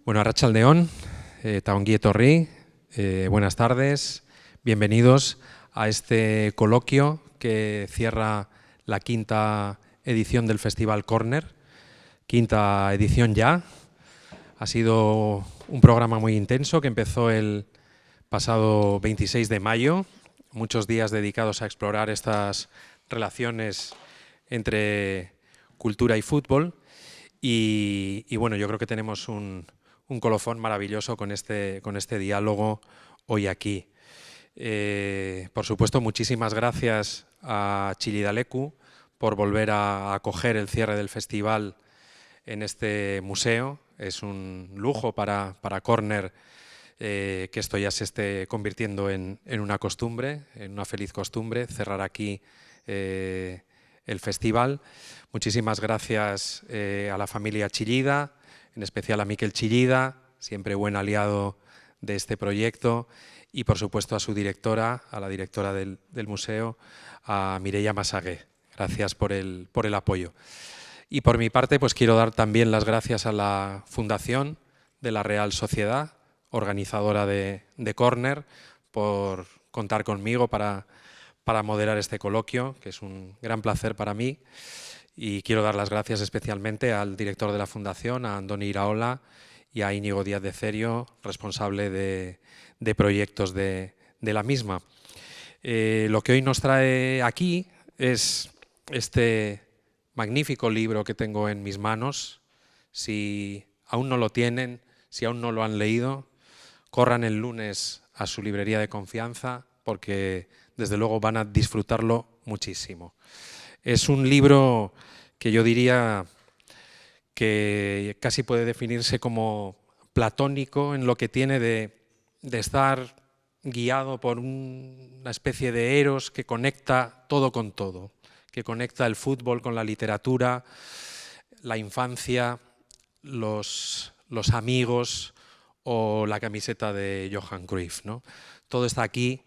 Bueno, Arratsaldeon, eta ongi etorri, buenas tardes, bienvenidos a este coloquio que cierra la quinta edición del Festival Corner, quinta edición ya. Ha sido un programa muy intenso que empezó el pasado 26 de mayo, muchos días dedicados a explorar estas relaciones entre cultura y fútbol y bueno, yo creo que tenemos un colofón maravilloso con este diálogo hoy aquí. Por supuesto, muchísimas gracias a Chillida Leku por volver a acoger el cierre del festival en este museo. Es un lujo para Corner que esto ya se esté convirtiendo en una costumbre, en una feliz costumbre, cerrar aquí el festival. Muchísimas gracias a la familia Chillida, en especial a Miquel Chillida, siempre buen aliado de este proyecto, y por supuesto a su directora, a la directora del museo, a Mireia Massagué. Gracias por el apoyo. Y por mi parte, pues quiero dar también las gracias a la Fundación de la Real Sociedad, organizadora de Corner, por contar conmigo para moderar este coloquio, que es un gran placer para mí. Y quiero dar las gracias especialmente al director de la Fundación, a Andoni Iraola, y a Íñigo Díaz de Cerio, responsable de proyectos de la misma. Lo que hoy nos trae aquí es este magnífico libro que tengo en mis manos. Si aún no lo tienen, si aún no lo han leído, corran el lunes a su librería de confianza porque desde luego van a disfrutarlo muchísimo. Es un libro que yo diría que casi puede definirse como platónico en lo que tiene de estar guiado por una especie de eros que conecta todo con todo, que conecta el fútbol con la literatura, la infancia, los amigos o la camiseta de Johan Cruyff, ¿no? Todo está aquí,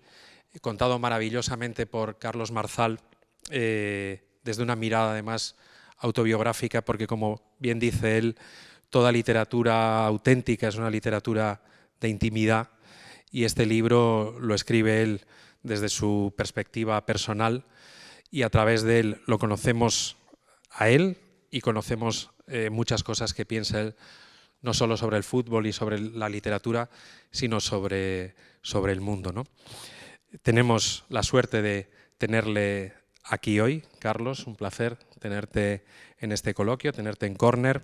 contado maravillosamente por Carlos Marzal, desde una mirada además autobiográfica, porque como bien dice él, toda literatura auténtica es una literatura de intimidad, y este libro lo escribe él desde su perspectiva personal, y a través de él lo conocemos a él y conocemos muchas cosas que piensa él, no solo sobre el fútbol y sobre la literatura, sino sobre el mundo, ¿no? Tenemos la suerte de tenerle aquí hoy, Carlos, un placer tenerte en este coloquio, tenerte en Corner.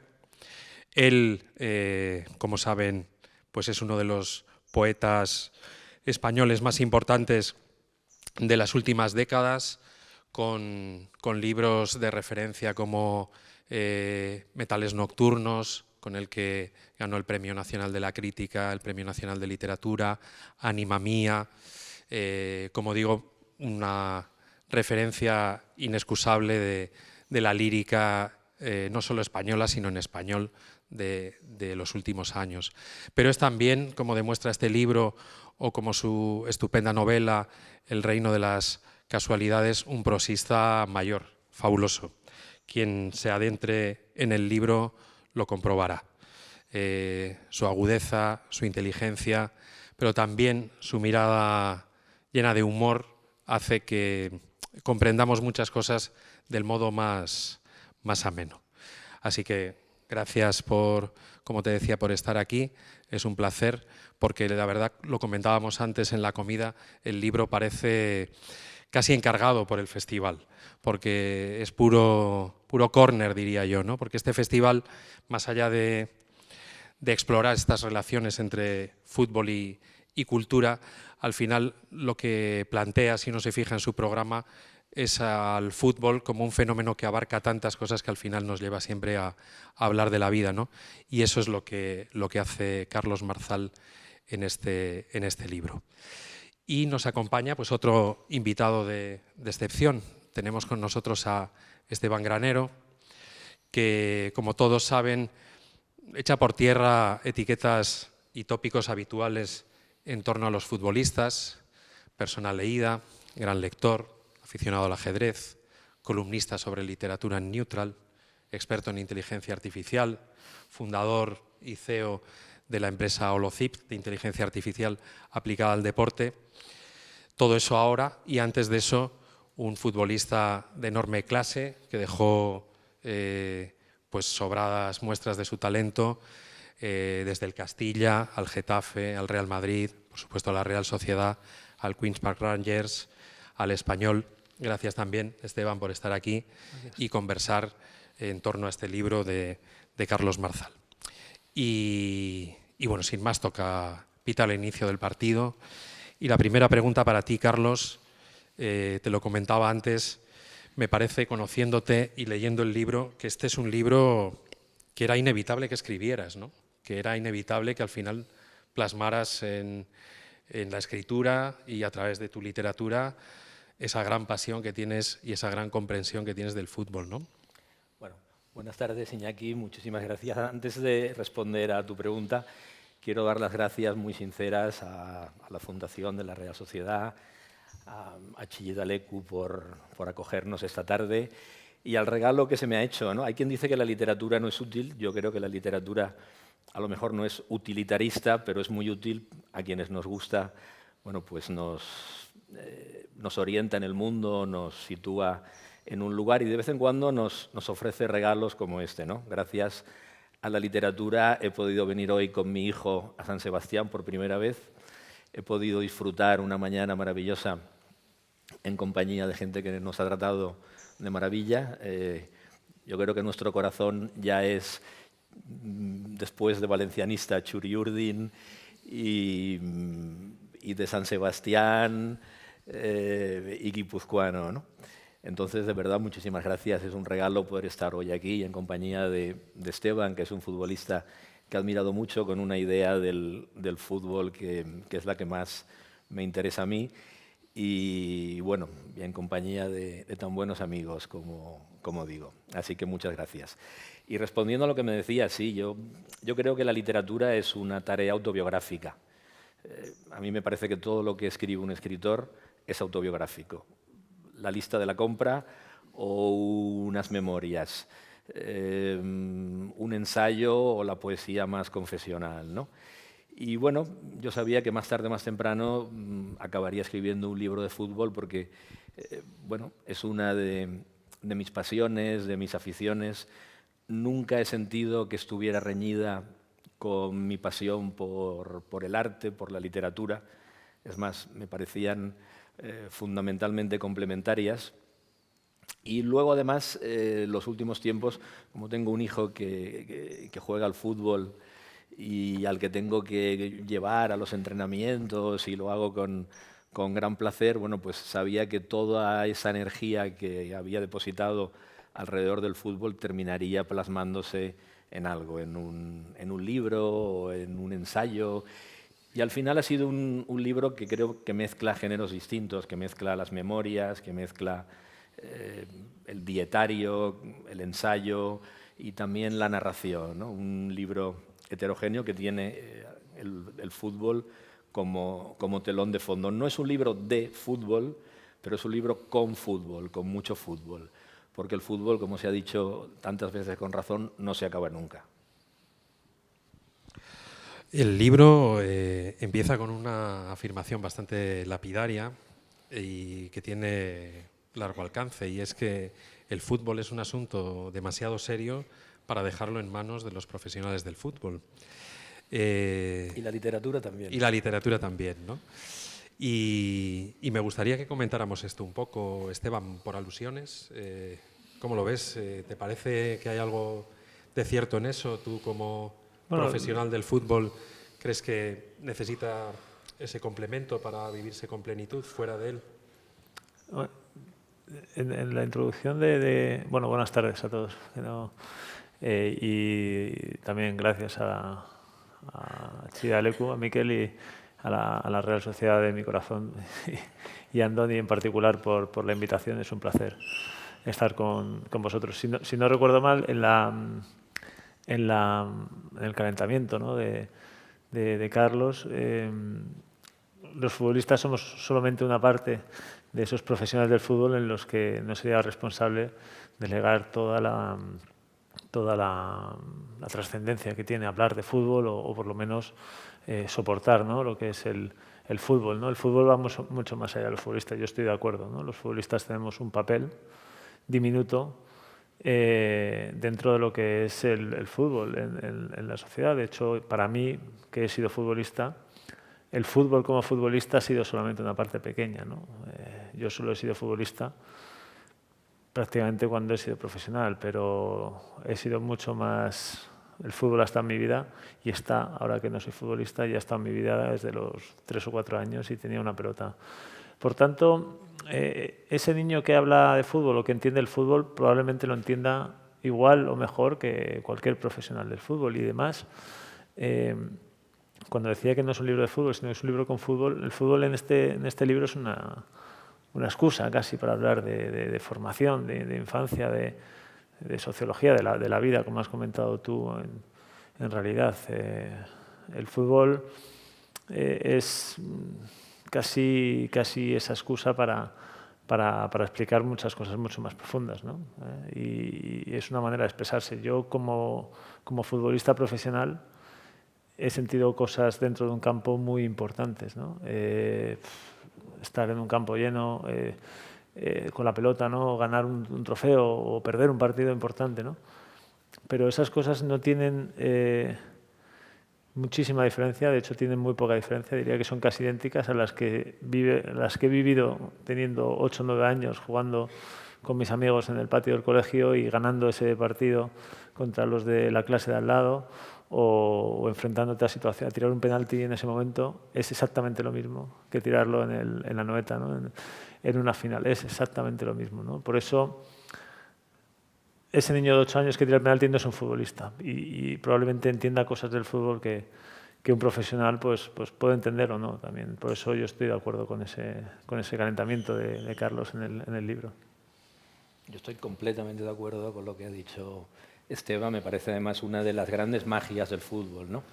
Él, como saben, pues es uno de los poetas españoles más importantes de las últimas décadas, con libros de referencia como Metales Nocturnos, con el que ganó el Premio Nacional de la Crítica, el Premio Nacional de Literatura, Ánima Mía, como digo, una referencia inexcusable de la lírica, no solo española, sino en español de los últimos años. Pero es también, como demuestra este libro, o como su estupenda novela El reino de las casualidades, un prosista mayor, fabuloso. Quien se adentre en el libro lo comprobará. Su agudeza, su inteligencia, pero también su mirada llena de humor hace que comprendamos muchas cosas del modo más ameno. Así que gracias por, como te decía, por estar aquí. Es un placer porque la verdad, lo comentábamos antes en la comida, el libro parece casi encargado por el festival, porque es puro Corner, diría yo, ¿no? Porque este festival, más allá de explorar estas relaciones entre fútbol y cultura, al final lo que plantea, si uno se fija en su programa, es al fútbol como un fenómeno que abarca tantas cosas que al final nos lleva siempre a hablar de la vida, ¿no? Y eso es lo que hace Carlos Marzal en este libro. Y nos acompaña pues otro invitado de excepción. Tenemos con nosotros a Esteban Granero, que, como todos saben, echa por tierra etiquetas y tópicos habituales en torno a los futbolistas: persona leída, gran lector, aficionado al ajedrez, columnista sobre literatura en Neutral, experto en inteligencia artificial, fundador y CEO de la empresa Holocip, de inteligencia artificial aplicada al deporte. Todo eso ahora, y antes de eso, un futbolista de enorme clase que dejó pues sobradas muestras de su talento, desde el Castilla al Getafe, al Real Madrid, por supuesto a la Real Sociedad, al Queen's Park Rangers, al Español. Gracias también, Esteban, por estar aquí y conversar en torno a este libro de Carlos Marzal. Y bueno, sin más, pita el inicio del partido. Y la primera pregunta para ti, Carlos, te lo comentaba antes, me parece, conociéndote y leyendo el libro, que este es un libro que era inevitable que escribieras, ¿no? Que era inevitable que al final plasmaras en la escritura y a través de tu literatura esa gran pasión que tienes y esa gran comprensión que tienes del fútbol, ¿no? Bueno, buenas tardes, Iñaki. Muchísimas gracias. Antes de responder a tu pregunta, quiero dar las gracias muy sinceras a la Fundación de la Real Sociedad, a Chillida Leku por acogernos esta tarde y al regalo que se me ha hecho, ¿no? Hay quien dice que la literatura no es útil. Yo creo que la literatura a lo mejor no es utilitarista, pero es muy útil a quienes nos gusta. Bueno, pues nos orienta en el mundo, nos sitúa en un lugar y de vez en cuando nos ofrece regalos como este, ¿no? Gracias a la literatura he podido venir hoy con mi hijo a San Sebastián por primera vez. He podido disfrutar una mañana maravillosa en compañía de gente que nos ha tratado de maravilla. Yo creo que nuestro corazón ya es, después de valencianista, Churiurdin y de San Sebastián y guipuzcoano, ¿no? Entonces, de verdad, muchísimas gracias. Es un regalo poder estar hoy aquí en compañía de Esteban, que es un futbolista que he admirado mucho, con una idea del fútbol que es la que más me interesa a mí. Y bueno, en compañía de tan buenos amigos como digo. Así que muchas gracias. Y respondiendo a lo que me decías, sí, yo creo que la literatura es una tarea autobiográfica. A mí me parece que todo lo que escribe un escritor es autobiográfico. La lista de la compra o unas memorias, un ensayo o la poesía más confesional, ¿no? Y bueno, yo sabía que más tarde, más temprano, acabaría escribiendo un libro de fútbol porque bueno, es una de mis pasiones, de mis aficiones. Nunca he sentido que estuviera reñida con mi pasión por el arte, por la literatura. Es más, me parecían fundamentalmente complementarias. Y luego, además, los últimos tiempos, como tengo un hijo que juega al fútbol y al que tengo que llevar a los entrenamientos y lo hago con gran placer, bueno, pues sabía que toda esa energía que había depositado alrededor del fútbol terminaría plasmándose en algo, en un libro o en un ensayo. Y al final ha sido un libro que creo que mezcla géneros distintos, que mezcla las memorias, que mezcla el dietario, el ensayo y también la narración, ¿no? Un libro heterogéneo que tiene el fútbol como telón de fondo. No es un libro de fútbol, pero es un libro con fútbol, con mucho fútbol, porque el fútbol, como se ha dicho tantas veces con razón, no se acaba nunca. El libro empieza con una afirmación bastante lapidaria y que tiene largo alcance, y es que el fútbol es un asunto demasiado serio para dejarlo en manos de los profesionales del fútbol. Y la literatura también. Y la literatura también, ¿no? Y me gustaría que comentáramos esto un poco, Esteban, por alusiones. ¿Cómo lo ves? ¿Te parece que hay algo de cierto en eso? Tú, como profesional del fútbol, ¿crees que necesita ese complemento para vivirse con plenitud fuera de él? En la introducción bueno, buenas tardes a todos. Y también gracias a Chillida Leku, a Miquel y a la Real Sociedad de mi corazón y a Andoni en particular por la invitación. Es un placer estar con vosotros. Si no recuerdo mal, en el calentamiento, ¿no?, de Carlos, los futbolistas somos solamente una parte de esos profesionales del fútbol en los que no sería responsable delegar toda toda la trascendencia que tiene hablar de fútbol o por lo menos soportar, ¿no?, lo que es el fútbol, ¿no? El fútbol va mucho más allá de los futbolistas, yo estoy de acuerdo, ¿no? Los futbolistas tenemos un papel diminuto dentro de lo que es el fútbol en la sociedad. De hecho, para mí, que he sido futbolista, el fútbol como futbolista ha sido solamente una parte pequeña, ¿no? Yo solo he sido futbolista prácticamente cuando he sido profesional, pero he sido mucho más... El fútbol ha estado en mi vida y está, ahora que no soy futbolista, ya ha estado en mi vida desde los 3 o 4 años y tenía una pelota. Por tanto, ese niño que habla de fútbol o que entiende el fútbol probablemente lo entienda igual o mejor que cualquier profesional del fútbol y demás. Cuando decía que no es un libro de fútbol, sino que es un libro con fútbol, el fútbol en este libro es una excusa casi para hablar de formación, de infancia, de sociología, de la vida, como has comentado tú. En realidad, el fútbol es casi esa excusa para explicar muchas cosas mucho más profundas, ¿no? Y es una manera de expresarse. Yo, como futbolista profesional, he sentido cosas dentro de un campo muy importantes, ¿no? Estar en un campo lleno, con la pelota, ¿no? Ganar un trofeo o perder un partido importante, ¿no? Pero esas cosas no tienen muchísima diferencia, de hecho tienen muy poca diferencia, diría que son casi idénticas a las que he vivido teniendo 8 o 9 años jugando con mis amigos en el patio del colegio y ganando ese partido contra los de la clase de al lado o enfrentándote a tirar un penalti en ese momento. Es exactamente lo mismo que tirarlo en la Anoeta, ¿no? En una final, es exactamente lo mismo, ¿no? Por eso ese niño de 8 años que tira el penalti no es un futbolista y probablemente entienda cosas del fútbol que un profesional pues puede entender o no también. Por eso yo estoy de acuerdo con ese calentamiento de Carlos en el libro. Yo estoy completamente de acuerdo con lo que ha dicho Esteban. Me parece además una de las grandes magias del fútbol, ¿no?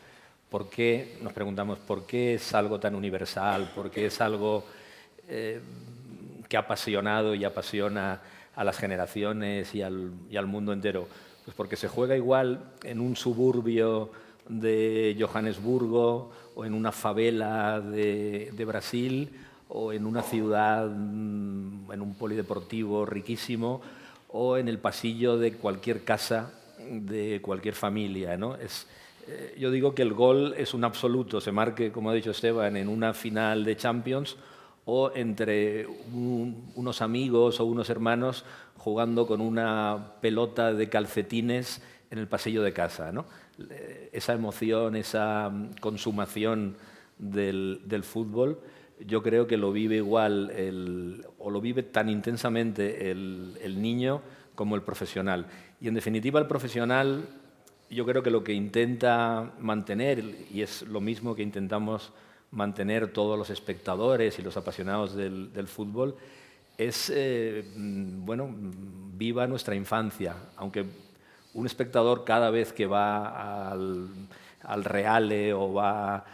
¿Por qué, nos preguntamos, por qué es algo tan universal? ¿Por qué es algo que ha apasionado y apasiona a las generaciones y al mundo entero? Pues porque se juega igual en un suburbio de Johannesburgo o en una favela de Brasil o en una ciudad, en un polideportivo riquísimo o en el pasillo de cualquier casa de cualquier familia, ¿no? Yo digo que el gol es un absoluto, se marque, como ha dicho Esteban, en una final de Champions o entre unos amigos o unos hermanos jugando con una pelota de calcetines en el pasillo de casa, ¿no? Esa emoción, esa consumación del fútbol, yo creo que lo vive igual o lo vive tan intensamente el niño como el profesional. Y en definitiva el profesional, yo creo que lo que intenta mantener, y es lo mismo que intentamos mantener todos los espectadores y los apasionados del fútbol, es, bueno, viva nuestra infancia. Aunque un espectador cada vez que va al Reale o va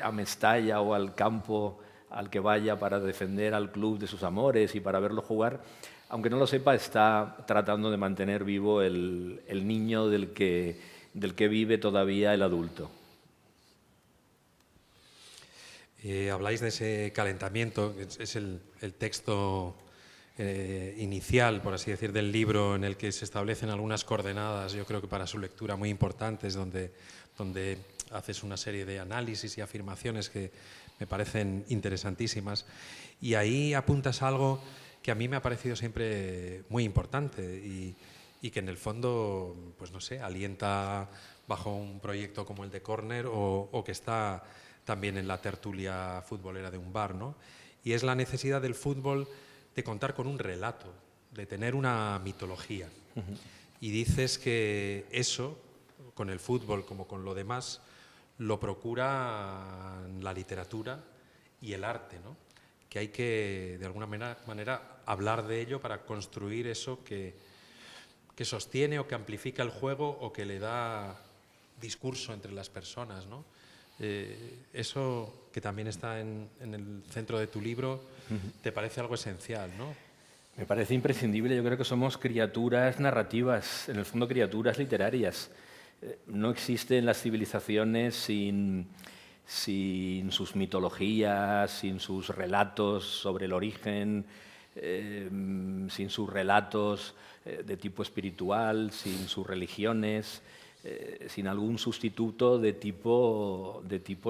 a Mestalla o al campo al que vaya para defender al club de sus amores y para verlo jugar, aunque no lo sepa, está tratando de mantener vivo el niño del que vive todavía el adulto. Habláis de ese calentamiento, es el texto inicial, por así decir, del libro en el que se establecen algunas coordenadas, yo creo que para su lectura muy importantes, donde haces una serie de análisis y afirmaciones que me parecen interesantísimas. Y ahí apuntas algo que a mí me ha parecido siempre muy importante y que en el fondo, pues no sé, alienta bajo un proyecto como el de Corner o que está también en la tertulia futbolera de un bar, ¿no? Y es la necesidad del fútbol de contar con un relato, de tener una mitología. Y dices que eso, con el fútbol como con lo demás, lo procura la literatura y el arte, ¿no? Que hay que, de alguna manera, hablar de ello para construir eso que sostiene o que amplifica el juego o que le da discurso entre las personas, ¿no? Eso que también está en el centro de tu libro, ¿te parece algo esencial, no? Me parece imprescindible. Yo creo que somos criaturas narrativas, en el fondo criaturas literarias. No existen las civilizaciones sin sus mitologías, sin sus relatos sobre el origen, sin sus relatos de tipo espiritual, sin sus religiones, sin algún sustituto de tipo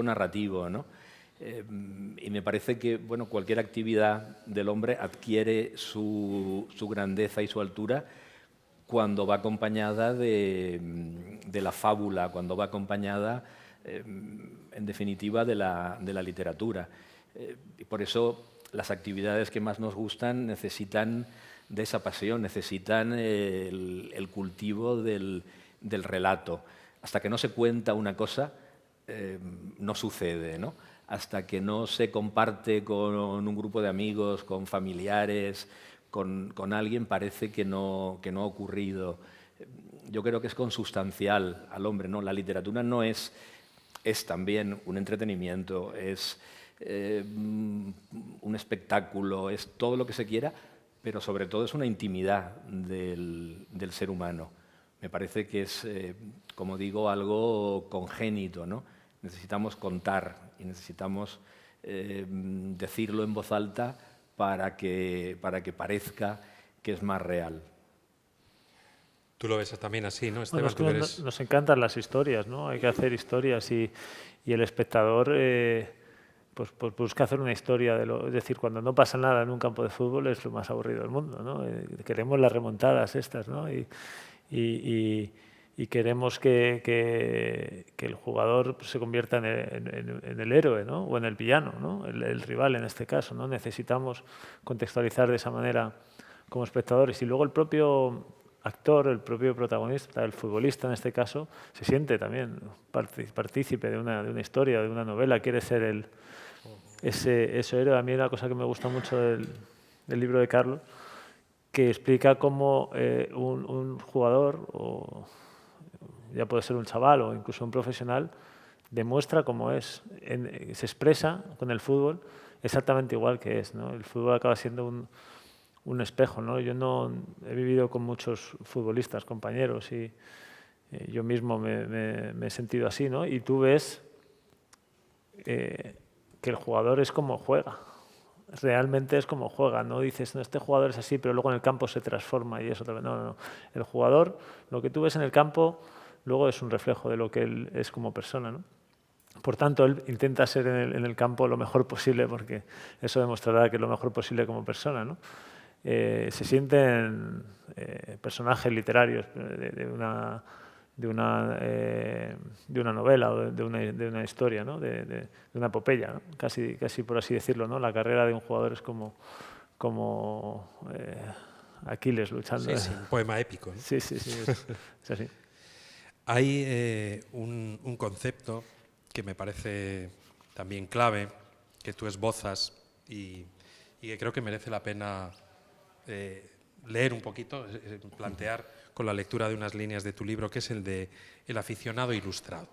narrativo, ¿no? Y me parece que bueno, cualquier actividad del hombre adquiere su grandeza y su altura cuando va acompañada de la fábula, cuando va acompañada, en definitiva, de la literatura. Y por eso las actividades que más nos gustan necesitan de esa pasión, necesitan el cultivo del relato. Hasta que no se cuenta una cosa, no sucede, ¿no? Hasta que no se comparte con un grupo de amigos, con familiares, con alguien, parece que no ha ocurrido. Yo creo que es consustancial al hombre, ¿no? La literatura no es también un entretenimiento, es un espectáculo, es todo lo que se quiera, pero sobre todo es una intimidad del ser humano. Me parece que es, como digo, algo congénito, ¿no? Necesitamos contar y necesitamos decirlo en voz alta para que parezca que es más real. Tú lo ves también así, ¿no, Esteban? Bueno, es que nos encantan las historias, ¿no? Hay que hacer historias y el espectador pues busca hacer una historia. Es decir, cuando no pasa nada en un campo de fútbol es lo más aburrido del mundo, ¿no? Queremos las remontadas estas, ¿no? Y queremos que el jugador se convierta en el héroe, ¿no? O en el villano, ¿no? El rival en este caso, ¿no? Necesitamos contextualizar de esa manera como espectadores. Y luego el propio actor, el propio protagonista, el futbolista en este caso, se siente también partícipe de una historia, de una novela, quiere ser ese héroe. A mí una cosa que me gusta mucho del libro de Carlos, que explica cómo un jugador, o ya puede ser un chaval o incluso un profesional, demuestra cómo es, se expresa con el fútbol exactamente igual que es, ¿no? El fútbol acaba siendo un espejo, ¿no? Yo no he vivido con muchos futbolistas, compañeros, y yo mismo me he sentido así, ¿no? Y tú ves que el jugador es como juega, realmente es como juega, no dices, no, este jugador es así, pero luego en el campo se transforma y eso también. No. El jugador, lo que tú ves en el campo, luego es un reflejo de lo que él es como persona, ¿no? Por tanto, él intenta ser en el campo lo mejor posible, porque eso demostrará que es lo mejor posible como persona, ¿no? Se sienten personajes literarios de una novela o de una historia, ¿no? de una epopeya, ¿no? Casi por así decirlo, ¿no? La carrera de un jugador es como Aquiles luchando. Sí, un poema épico, ¿no? Sí, es así. Hay un concepto que me parece también clave, que tú esbozas y que creo que merece la pena leer un poquito, plantear con la lectura de unas líneas de tu libro, que es el de el aficionado ilustrado.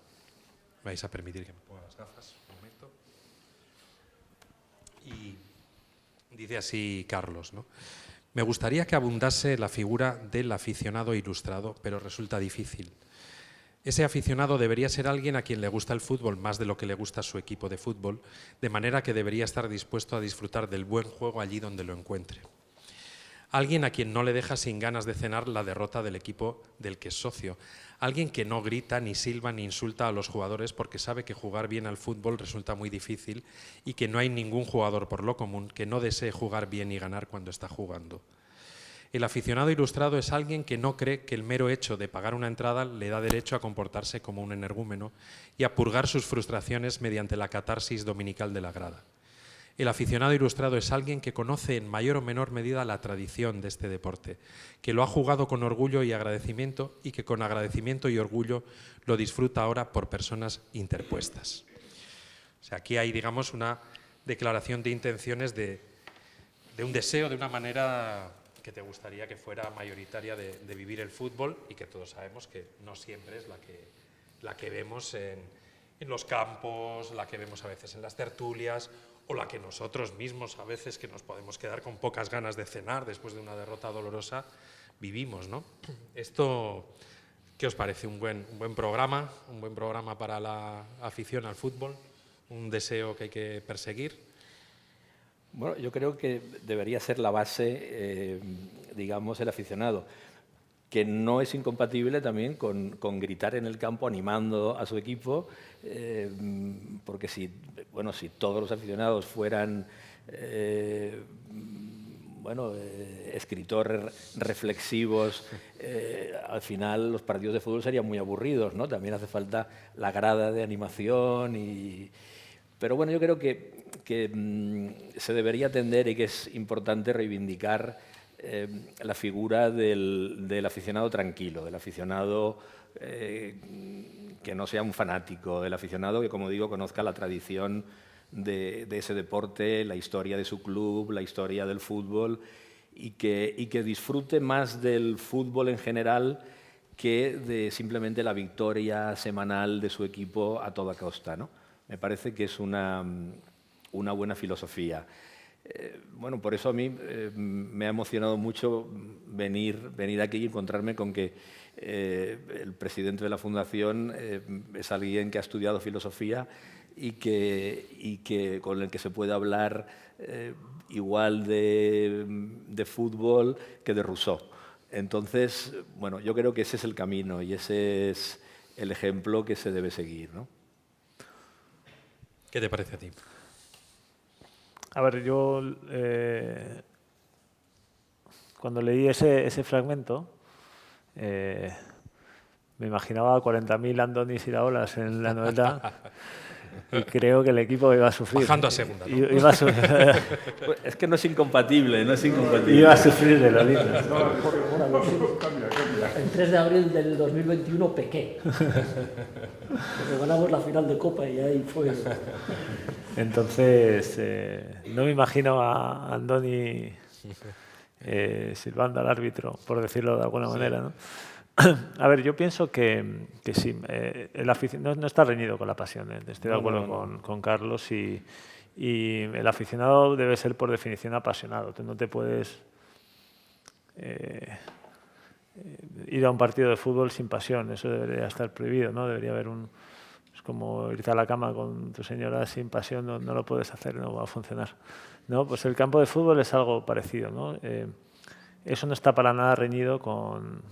Vais a permitir que me ponga las gafas un momento. Y dice así Carlos, ¿no? Me gustaría que abundase la figura del aficionado ilustrado, pero resulta difícil. Ese aficionado debería ser alguien a quien le gusta el fútbol más de lo que le gusta su equipo de fútbol, de manera que debería estar dispuesto a disfrutar del buen juego allí donde lo encuentre. Alguien a quien no le deja sin ganas de cenar la derrota del equipo del que es socio. Alguien que no grita, ni silba, ni insulta a los jugadores porque sabe que jugar bien al fútbol resulta muy difícil y que no hay ningún jugador por lo común que no desee jugar bien y ganar cuando está jugando. El aficionado ilustrado es alguien que no cree que el mero hecho de pagar una entrada le da derecho a comportarse como un energúmeno y a purgar sus frustraciones mediante la catarsis dominical de la grada. El aficionado ilustrado es alguien que conoce en mayor o menor medida la tradición de este deporte, que lo ha jugado con orgullo y agradecimiento y que con agradecimiento y orgullo lo disfruta ahora por personas interpuestas. O sea, aquí hay, digamos, una declaración de intenciones de un deseo, de una manera que te gustaría que fuera mayoritaria de vivir el fútbol y que todos sabemos que no siempre es la que vemos en los campos, la que vemos a veces en las tertulias o la que nosotros mismos a veces, que nos podemos quedar con pocas ganas de cenar después de una derrota dolorosa, vivimos, ¿no? Esto, ¿qué os parece? Un buen programa para la afición al fútbol, un deseo que hay que perseguir. Bueno, yo creo que debería ser la base, digamos, el aficionado, que no es incompatible también con gritar en el campo animando a su equipo, porque si todos los aficionados fueran escritores reflexivos, al final los partidos de fútbol serían muy aburridos, ¿no? También hace falta la grada de animación pero bueno, yo creo que se debería atender y que es importante reivindicar la figura del aficionado tranquilo, del aficionado que no sea un fanático, del aficionado que, como digo, conozca la tradición de ese deporte, la historia de su club, la historia del fútbol y que disfrute más del fútbol en general que de simplemente la victoria semanal de su equipo a toda costa, ¿no? Me parece que es una buena filosofía. Bueno, por eso a mí me ha emocionado mucho venir aquí y encontrarme con que el presidente de la Fundación es alguien que ha estudiado filosofía y que con el que se puede hablar igual de fútbol que de Rousseau. Entonces, bueno, yo creo que ese es el camino y ese es el ejemplo que se debe seguir, ¿no? ¿Qué te parece a ti? A ver, yo cuando leí ese fragmento me imaginaba 40.000 Andonis Iraolas en la novela y creo que el equipo iba a sufrir. Bajando a segunda, ¿no? Es que no es incompatible, no es incompatible. Iba a sufrir de lo lindo. El 3 de abril del 2021 pequé. Porque ganamos la final de Copa y ahí fue... Entonces, no me imagino a Andoni silbando al árbitro, por decirlo de alguna manera, ¿no? A ver, yo pienso que sí, el aficionado no está reñido con la pasión, estoy de acuerdo con Carlos y el aficionado debe ser por definición apasionado. Tú no te puedes ir a un partido de fútbol sin pasión, eso debería estar prohibido, ¿no? Debería haber es como irte a la cama con tu señora sin pasión, no lo puedes hacer, no va a funcionar, ¿no? Pues el campo de fútbol es algo parecido, ¿no? Eso no está para nada reñido con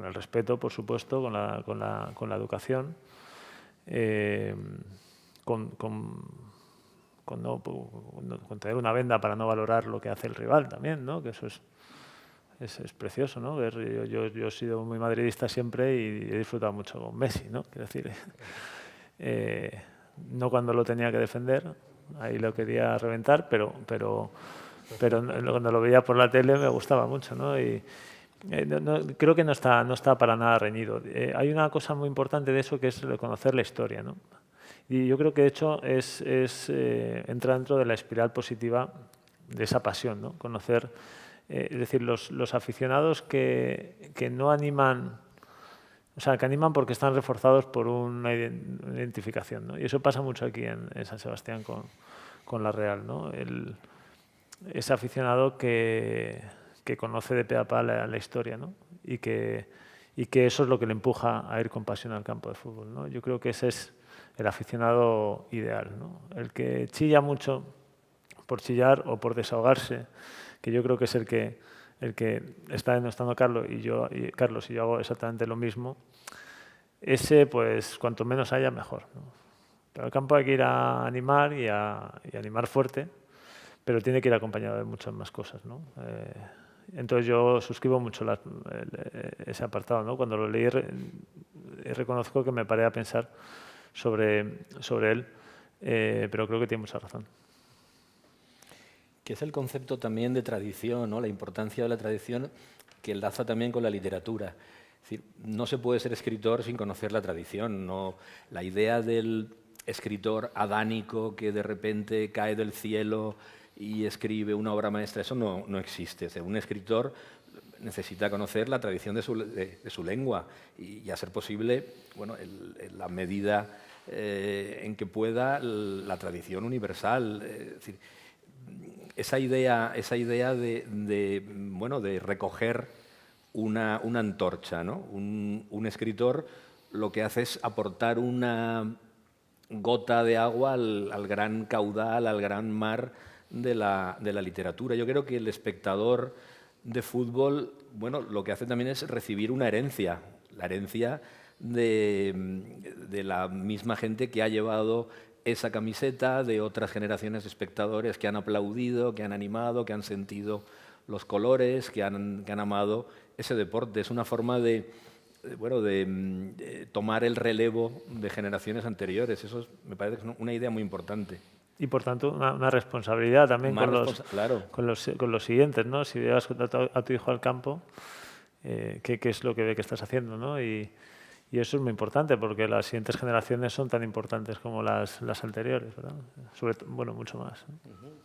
el respeto, por supuesto, con la educación, con tener una venda para no valorar lo que hace el rival también, ¿no? Que eso es precioso, ¿no? Yo he sido muy madridista siempre y he disfrutado mucho con Messi, ¿no? Quiero decir, no cuando lo tenía que defender, ahí lo quería reventar, pero cuando lo veía por la tele me gustaba mucho, ¿no? Creo que no está para nada reñido. Hay una cosa muy importante de eso que es reconocer la historia, ¿no? Y yo creo que de hecho entra dentro de la espiral positiva de esa pasión, ¿no? Conocer, es decir, los aficionados que no animan, o sea, que animan porque están reforzados por una identificación, ¿no? Y eso pasa mucho aquí en San Sebastián con la Real, ¿no? Ese aficionado que conoce de pe a pa la historia, ¿no? Y que eso es lo que le empuja a ir con pasión al campo de fútbol, ¿no? Yo creo que ese es el aficionado ideal, ¿no? El que chilla mucho por chillar o por desahogarse, que yo creo que es el que está denostando Carlos y yo hago exactamente lo mismo. Ese, pues, cuanto menos haya, mejor, ¿no? Pero al campo hay que ir a animar y animar fuerte, pero tiene que ir acompañado de muchas más cosas, ¿no? Entonces yo suscribo mucho ese apartado, ¿no? Cuando lo leí reconozco que me paré a pensar sobre él, pero creo que tiene mucha razón. Que es el concepto también de tradición, ¿no? La importancia de la tradición que enlaza también con la literatura. Es decir, no se puede ser escritor sin conocer la tradición, ¿no? La idea del escritor adánico que de repente cae del cielo y escribe una obra maestra, eso no existe. O sea, un escritor necesita conocer la tradición de su lengua y a ser posible, bueno, en la medida en que pueda la tradición universal. Es decir, esa idea de recoger una antorcha, ¿no? Un escritor lo que hace es aportar una gota de agua al gran caudal, al gran mar de la literatura. Yo creo que el espectador de fútbol, bueno, lo que hace también es recibir una herencia, la herencia de la misma gente que ha llevado esa camiseta, de otras generaciones de espectadores que han aplaudido, que han animado, que han sentido los colores, que han amado ese deporte. Es una forma de tomar el relevo de generaciones anteriores. Eso me parece que es una idea muy importante. Y por tanto, una responsabilidad también claro. con los siguientes, ¿no? Si llevas a tu hijo al campo, ¿qué es lo que ve que estás haciendo, ¿no? Y eso es muy importante porque las siguientes generaciones son tan importantes como las anteriores, ¿verdad? Bueno, mucho más, ¿no?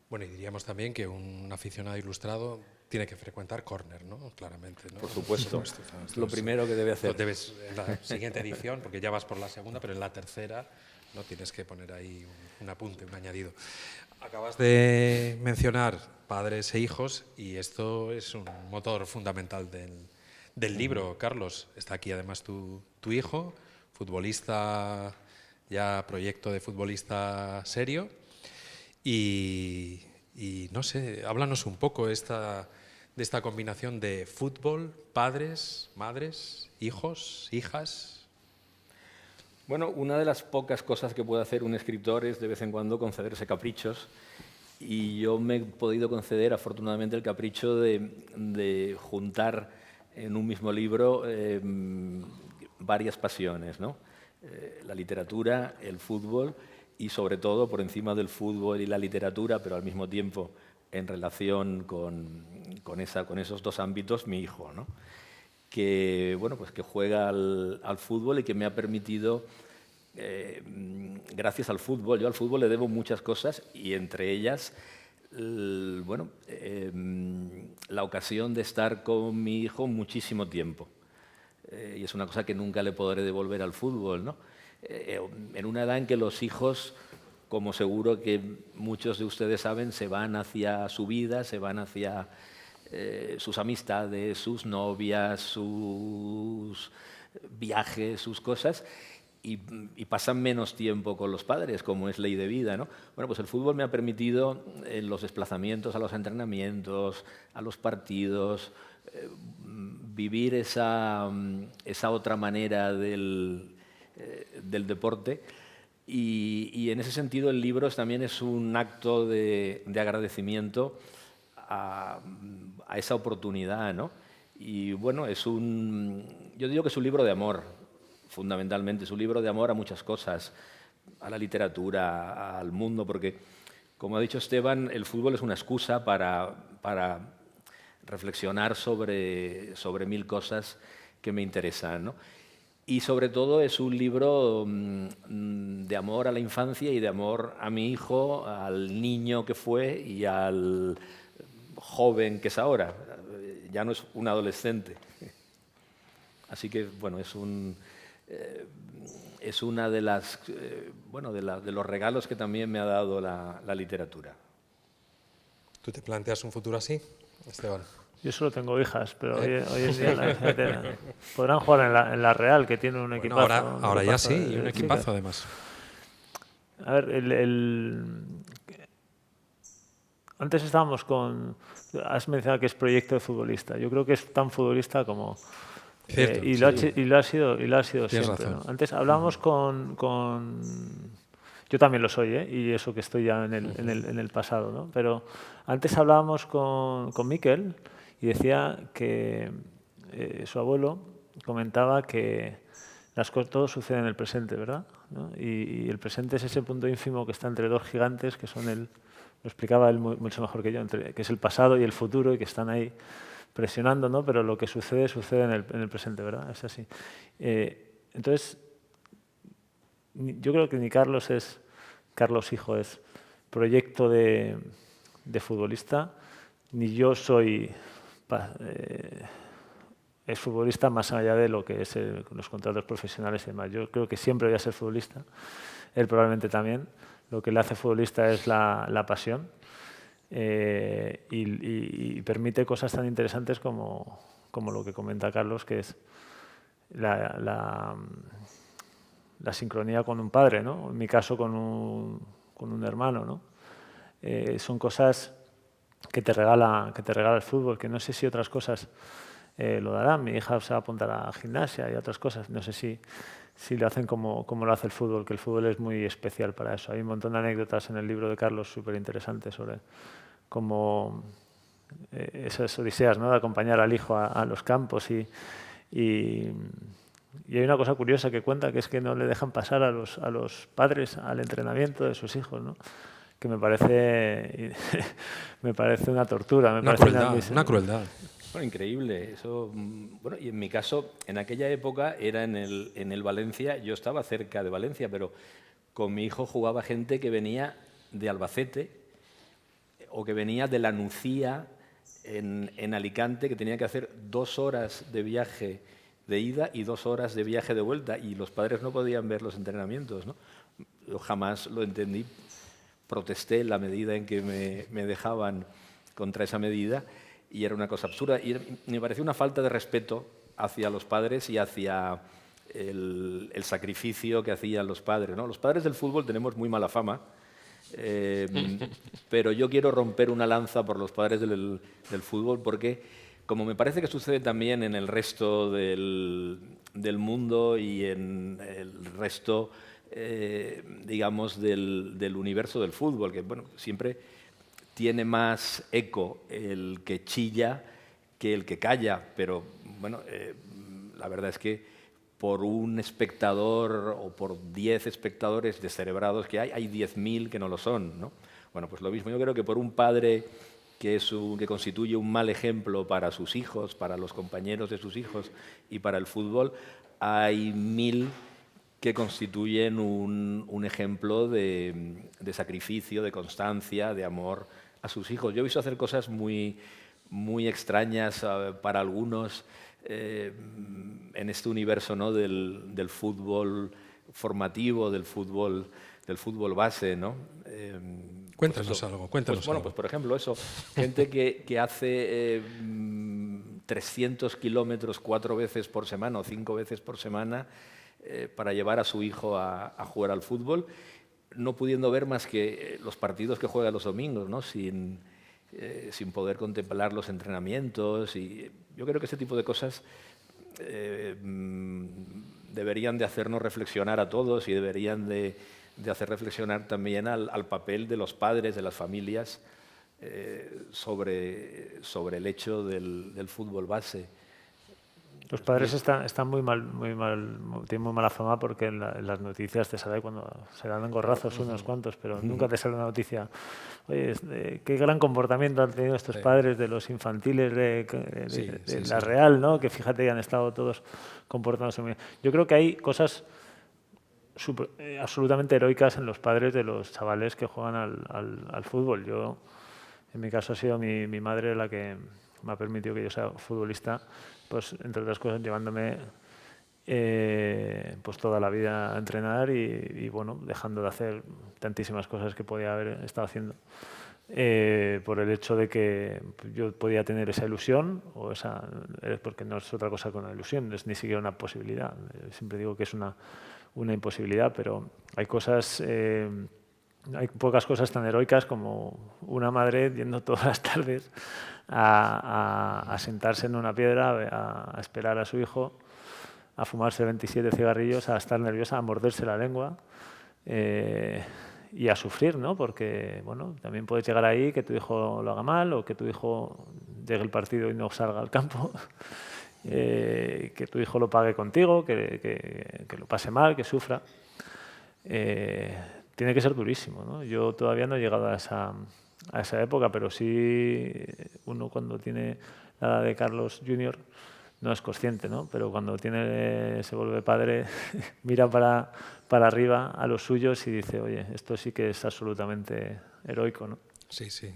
Bueno, y diríamos también que un aficionado ilustrado tiene que frecuentar Corner, ¿no? Claramente, ¿no? Por supuesto. Es lo primero que debe hacer. Lo debes en la siguiente edición, porque ya vas por la segunda, pero en la tercera no tienes que poner ahí un apunte, un añadido. Acabas de mencionar padres e hijos y esto es un motor fundamental del libro, Carlos. Está aquí además tu hijo, futbolista, ya proyecto de futbolista serio. Y no sé, háblanos un poco de esta combinación de fútbol, padres, madres, hijos, hijas. Bueno, una de las pocas cosas que puede hacer un escritor es de vez en cuando concederse caprichos. Y yo me he podido conceder, afortunadamente, el capricho de juntar en un mismo libro varias pasiones, ¿no? La literatura, el fútbol y, sobre todo, por encima del fútbol y la literatura, pero al mismo tiempo en relación con esos dos ámbitos, mi hijo, ¿no? Que juega al fútbol y que me ha permitido, gracias al fútbol, yo al fútbol le debo muchas cosas y entre ellas, la ocasión de estar con mi hijo muchísimo tiempo. Y es una cosa que nunca le podré devolver al fútbol, ¿no? En una edad en que los hijos, como seguro que muchos de ustedes saben, se van hacia su vida, se van hacia sus amistades, sus novias, sus viajes, sus cosas, y pasan menos tiempo con los padres, como es ley de vida, ¿no? Bueno, pues el fútbol me ha permitido en los desplazamientos a los entrenamientos, a los partidos, vivir esa otra manera del deporte y en ese sentido el libro también es un acto de agradecimiento a esa oportunidad, ¿no? Y bueno, yo digo que es un libro de amor, fundamentalmente, es un libro de amor a muchas cosas, a la literatura, al mundo, porque, como ha dicho Esteban, el fútbol es una excusa para reflexionar sobre mil cosas que me interesan, ¿no? Y sobre todo es un libro de amor a la infancia y de amor a mi hijo, al niño que fue y al joven que es ahora. Ya no es un adolescente. Así que, bueno, es una de los regalos que también me ha dado la literatura. ¿Tú te planteas un futuro así, Esteban? Yo solo tengo hijas, pero hoy en día podrán jugar en la Real, que tiene un equipazo. Ahora ya sí, y un equipazo además. A ver, antes estábamos has mencionado que es proyecto de futbolista. Yo creo que es tan futbolista como... Cierto, y lo ha sido siempre, ¿no? Antes hablábamos con... Yo también lo soy, ¿eh? Y eso que estoy ya en el pasado, ¿no? Pero antes hablábamos con Miquel y decía que su abuelo comentaba que todo sucede en el presente, ¿verdad? ¿No? Y el presente es ese punto ínfimo que está entre dos gigantes que son lo explicaba él mucho mejor que yo, que es el pasado y el futuro y que están ahí presionando, ¿no? Pero lo que sucede en el presente, ¿verdad? Es así. Entonces, yo creo que ni Carlos hijo es proyecto de futbolista, ni yo soy es futbolista más allá de lo que es los contratos profesionales y demás. Yo creo que siempre voy a ser futbolista, él probablemente también. Lo que le hace futbolista es la pasión y permite cosas tan interesantes como lo que comenta Carlos, que es la sincronía con un padre, ¿no? En mi caso con un hermano, ¿no? Son cosas que te regala el fútbol, que no sé si otras cosas lo darán. Mi hija se va a apuntar a gimnasia y otras cosas. No sé si lo hacen como lo hace el fútbol, que el fútbol es muy especial para eso. Hay un montón de anécdotas en el libro de Carlos súper interesantes sobre cómo esas odiseas, ¿no? De acompañar al hijo a los campos y hay una cosa curiosa que cuenta, que es que no le dejan pasar a los padres al entrenamiento de sus hijos, ¿no? Que me parece una tortura. Una crueldad. Bueno, increíble. Eso, bueno, y en mi caso, en aquella época era en el Valencia, yo estaba cerca de Valencia, pero con mi hijo jugaba gente que venía de Albacete o que venía de La Nucía en Alicante, que tenía que hacer 2 horas de viaje de ida y 2 horas de viaje de vuelta, y los padres no podían ver los entrenamientos, ¿no? Yo jamás lo entendí, protesté en la medida en que me dejaban contra esa medida, y era una cosa absurda, y me pareció una falta de respeto hacia los padres y hacia el sacrificio que hacían los padres, ¿no? Los padres del fútbol tenemos muy mala fama, pero yo quiero romper una lanza por los padres del fútbol, porque como me parece que sucede también en el resto del mundo y en el resto, digamos, del universo del fútbol, que bueno, siempre tiene más eco el que chilla que el que calla, pero bueno, la verdad es que por un espectador o por 10 espectadores descerebrados que hay 10.000 que no lo son, ¿no? Bueno, pues lo mismo, yo creo que por un padre que constituye un mal ejemplo para sus hijos, para los compañeros de sus hijos y para el fútbol, hay 1.000 que constituyen un ejemplo de sacrificio, de constancia, de amor a sus hijos. Yo he visto hacer cosas muy, muy extrañas para algunos en este universo, ¿no? del fútbol formativo, del fútbol base, ¿no? Cuéntanos algo, cuéntanos bueno, algo. pues por ejemplo eso, gente que hace 300 kilómetros 4 veces por semana o 5 veces por semana para llevar a su hijo a jugar al fútbol, no pudiendo ver más que los partidos que juega los domingos, ¿no? Sin poder contemplar los entrenamientos. Y yo creo que ese tipo de cosas deberían de hacernos reflexionar a todos y deberían de hacer reflexionar también al papel de los padres, de las familias, sobre el hecho del fútbol base. Los padres están muy mal, tienen muy mala fama porque en las noticias te sale cuando se dan engorrazos unos cuantos, pero nunca te sale una noticia. Oye, qué gran comportamiento han tenido estos padres de los infantiles de la Real, ¿no? Que fíjate que han estado todos comportándose muy bien. Yo creo que hay cosas absolutamente heroicas en los padres de los chavales que juegan al fútbol. Yo, en mi caso, ha sido mi madre la que me ha permitido que yo sea futbolista, pues entre otras cosas llevándome pues toda la vida a entrenar y bueno, dejando de hacer tantísimas cosas que podía haber estado haciendo por el hecho de que yo podía tener esa ilusión porque no es otra cosa que una ilusión, no es ni siquiera una posibilidad. Siempre digo que es una imposibilidad, pero hay pocas cosas tan heroicas como una madre yendo todas las tardes a sentarse en una piedra, a esperar a su hijo, a fumarse 27 cigarrillos, a estar nerviosa, a morderse la lengua y a sufrir, ¿no? Porque, bueno, también puedes llegar ahí que tu hijo lo haga mal o que tu hijo llegue el partido y no salga al campo, que tu hijo lo pague contigo, que lo pase mal, que sufra. Tiene que ser durísimo, ¿no? Yo todavía no he llegado a esa época, pero sí uno cuando tiene la edad de Carlos Junior no es consciente, ¿no? Pero cuando se vuelve padre, mira para arriba a los suyos y dice, oye, esto sí que es absolutamente heroico, ¿no? Sí, sí.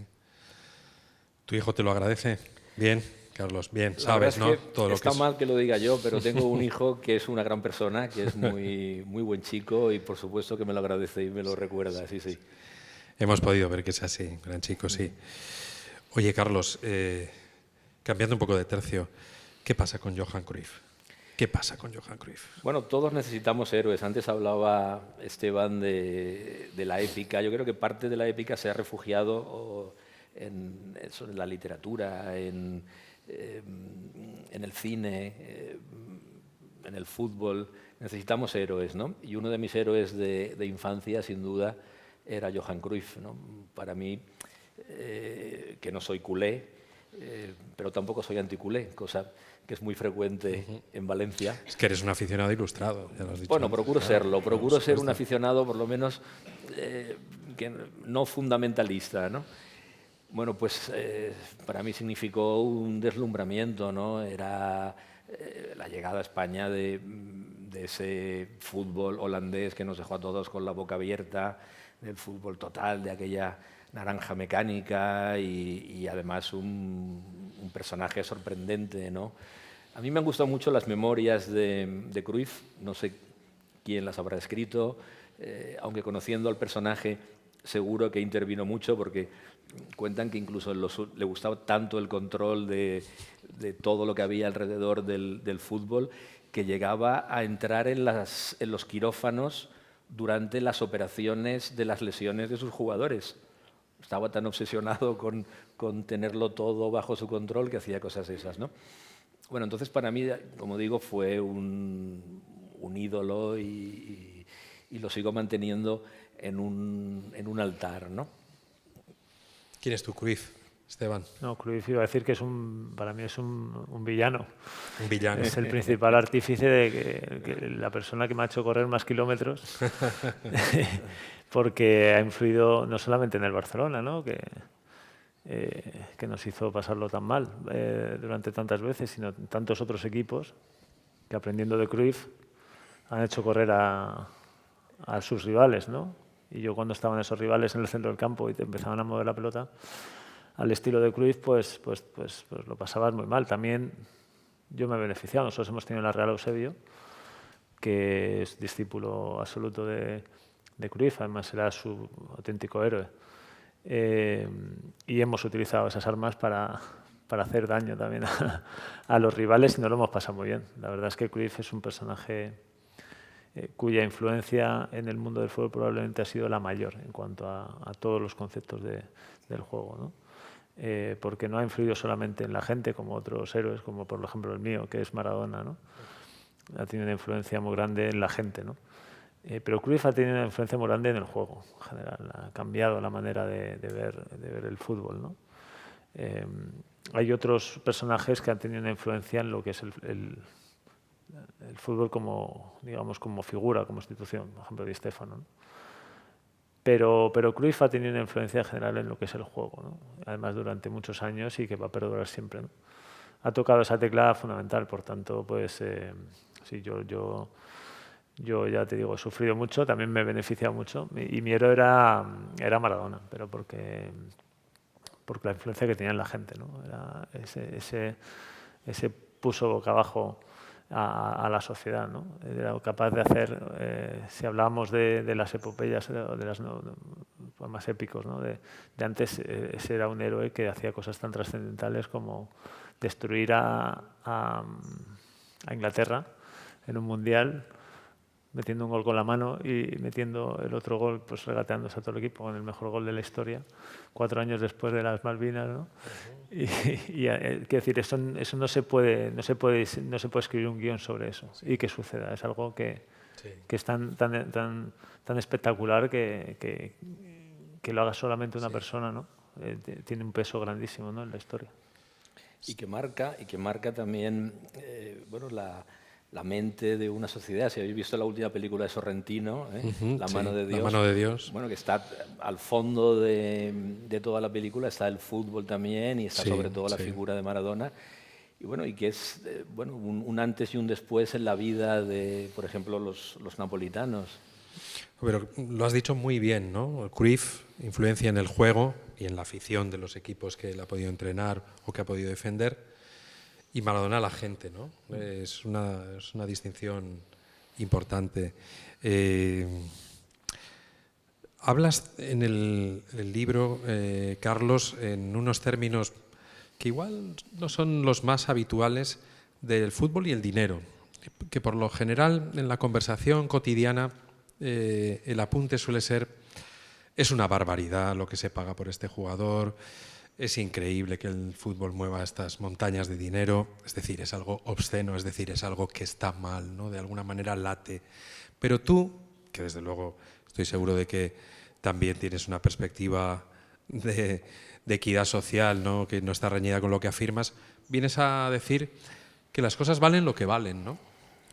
¿Tu hijo te lo agradece? Bien. Carlos? Bien, La sabes, verdad ¿no? es que Todo lo está que es. mal que lo diga yo, pero tengo un hijo que es una gran persona, que es muy, muy buen chico y por supuesto que me lo agradece y me lo recuerda, sí, sí. Hemos podido ver que es así, gran chico, sí. Oye, Carlos, cambiando un poco de tercio, ¿qué pasa con Johan Cruyff? ¿Qué pasa con Johan Cruyff? Bueno, todos necesitamos héroes. Antes hablaba Esteban de la épica. Yo creo que parte de la épica se ha refugiado en la literatura, en el cine, en el fútbol. Necesitamos héroes, ¿no? Y uno de mis héroes de infancia, sin duda, era Johan Cruyff, ¿no? Para mí, que no soy culé, pero tampoco soy anticulé, cosa que es muy frecuente en Valencia. Es que eres un aficionado ilustrado, ya lo has dicho. Bueno, antes. procuro serlo, procuro por ser un supuesto. aficionado por lo menos que no fundamentalista, ¿no? Bueno, pues para mí significó un deslumbramiento, ¿no? Era la llegada a España de ese fútbol holandés que nos dejó a todos con la boca abierta, del fútbol total, de aquella naranja mecánica y además un personaje sorprendente, ¿no? A mí me han gustado mucho las memorias de Cruyff, no sé quién las habrá escrito, aunque conociendo al personaje seguro que intervino mucho porque cuentan que incluso le gustaba tanto el control de todo lo que había alrededor del fútbol que llegaba a entrar en los quirófanos durante las operaciones de las lesiones de sus jugadores. Estaba tan obsesionado con tenerlo todo bajo su control que hacía cosas esas, ¿no? Bueno, entonces para mí, como digo, fue un ídolo y lo sigo manteniendo en un altar, ¿no? ¿Quién es tu Cruyff, Esteban? No, Cruyff iba a decir que para mí es un villano. Un villano. Es el principal artífice de que la persona que me ha hecho correr más kilómetros, porque ha influido no solamente en el Barcelona, ¿no? que nos hizo pasarlo tan mal durante tantas veces, sino en tantos otros equipos que aprendiendo de Cruyff han hecho correr a sus rivales, ¿no? Y yo cuando estaban esos rivales en el centro del campo y te empezaban a mover la pelota al estilo de Cruyff, pues lo pasabas muy mal. También yo me he beneficiado. Nosotros hemos tenido en la Real Eusebio, que es discípulo absoluto de Cruyff, además era su auténtico héroe. Y hemos utilizado esas armas para hacer daño también a los rivales y nos lo hemos pasado muy bien. La verdad es que Cruyff es un personaje cuya influencia en el mundo del fútbol probablemente ha sido la mayor en cuanto a todos los conceptos del juego, ¿no? Porque no ha influido solamente en la gente como otros héroes, como por ejemplo el mío, que es Maradona, ¿no? Ha tenido una influencia muy grande en la gente, ¿no? Pero Cruyff ha tenido una influencia muy grande en el juego en general, ha cambiado la manera de ver el fútbol, ¿no? Hay otros personajes que han tenido una influencia en lo que es el fútbol como, digamos, como figura, como institución, por ejemplo, Di Stéfano, ¿no? Pero Cruyff ha tenido una influencia general en lo que es el juego, ¿no? Además durante muchos años y que va a perdurar siempre, ¿no? Ha tocado esa tecla fundamental, por tanto, pues sí, yo ya te digo, he sufrido mucho, también me he beneficiado mucho y mi héroe era Maradona, pero porque la influencia que tenía en la gente, ¿no? Era ese puso boca abajo a la sociedad, ¿no? Era capaz de hacer, si hablábamos de las epopeyas o de los más épicos, ¿no? de antes, ese era un héroe que hacía cosas tan trascendentales como destruir a Inglaterra en un mundial, metiendo un gol con la mano y metiendo el otro gol, pues regateándose a todo el equipo con el mejor gol de la historia, 4 años después de las Malvinas, ¿no? Y quiero decir, eso no se puede escribir un guión sobre eso y que suceda. Es algo que es tan espectacular que lo haga solamente una persona, ¿no? Tiene un peso grandísimo, ¿no? En la historia. Y que marca también bueno, la mente de una sociedad. Si habéis visto la última película de Sorrentino, La mano de Dios. La mano de Dios. Bueno, que está al fondo de toda la película, está el fútbol también y está sobre todo la figura de Maradona. Y bueno, y que es bueno, un antes y un después en la vida de, por ejemplo, los napolitanos. Pero lo has dicho muy bien, ¿no? Cruyff, influencia en el juego y en la afición de los equipos que él ha podido entrenar o que ha podido defender. y Maradona a la gente, ¿no? Es una distinción importante. Hablas en el libro, Carlos, en unos términos que igual no son los más habituales del fútbol y el dinero, que por lo general en la conversación cotidiana el apunte suele ser: es una barbaridad lo que se paga por este jugador, es increíble que el fútbol mueva estas montañas de dinero, es decir, es algo obsceno, es decir, es algo que está mal, ¿no? De alguna manera late. Pero tú, que desde luego estoy seguro de que también tienes una perspectiva de equidad social, ¿no? Que no está reñida con lo que afirmas, vienes a decir que las cosas valen lo que valen, ¿no?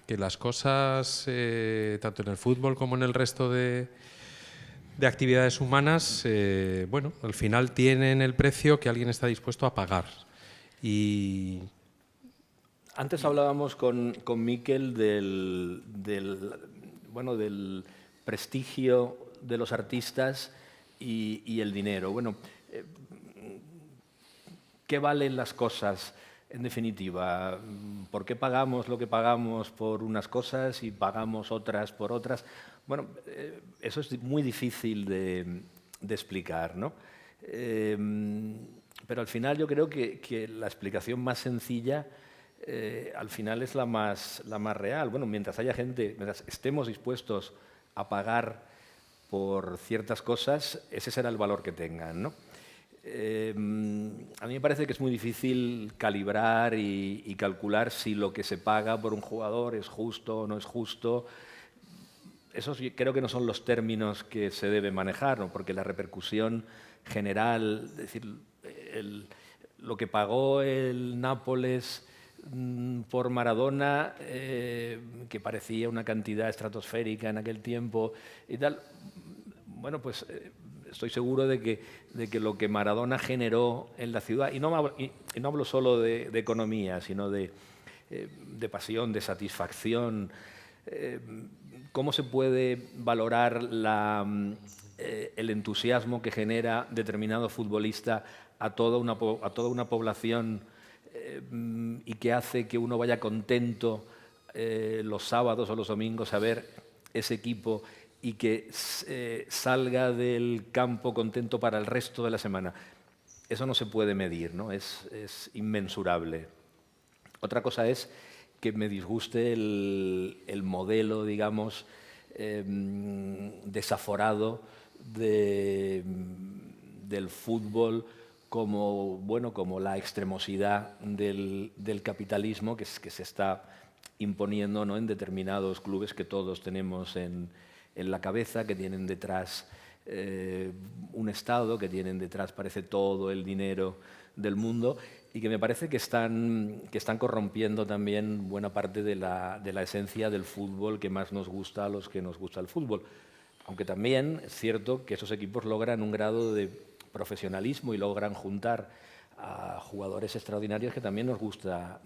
Que las cosas, tanto en el fútbol como en el resto de actividades humanas, bueno, al final tienen el precio que alguien está dispuesto a pagar. Y Antes hablábamos con Miquel del prestigio de los artistas y el dinero. Bueno, ¿qué valen las cosas en definitiva? ¿Por qué pagamos lo que pagamos por unas cosas y pagamos otras por otras? Bueno, eso es muy difícil de explicar, ¿no? Pero al final yo creo que la explicación más sencilla al final es la más real. Bueno, mientras haya gente, mientras estemos dispuestos a pagar por ciertas cosas, ese será el valor que tengan, ¿no? A mí me parece que es muy difícil calibrar y calcular si lo que se paga por un jugador es justo o no es justo. Esos creo que no son los términos que se deben manejar, ¿no? Porque la repercusión general, es decir, lo que pagó el Nápoles por Maradona, que parecía una cantidad estratosférica en aquel tiempo y tal, bueno, pues estoy seguro de que lo que Maradona generó en la ciudad, y no hablo solo de economía, sino de pasión, de satisfacción. ¿Cómo se puede valorar el entusiasmo que genera determinado futbolista a toda una población y que hace que uno vaya contento los sábados o los domingos a ver ese equipo y que salga del campo contento para el resto de la semana? Eso no se puede medir, ¿no? Es inmensurable. Otra cosa es que me disguste el modelo, digamos, desaforado del fútbol como la extremosidad del capitalismo que se está imponiendo, ¿no? En determinados clubes que todos tenemos en la cabeza, que tienen detrás un Estado, que tienen detrás, parece, todo el dinero del mundo, y que me parece que están corrompiendo también buena parte de la esencia del fútbol que más nos gusta a los que nos gusta el fútbol. Aunque también es cierto que esos equipos logran un grado de profesionalismo y logran juntar a jugadores extraordinarios que también nos gusta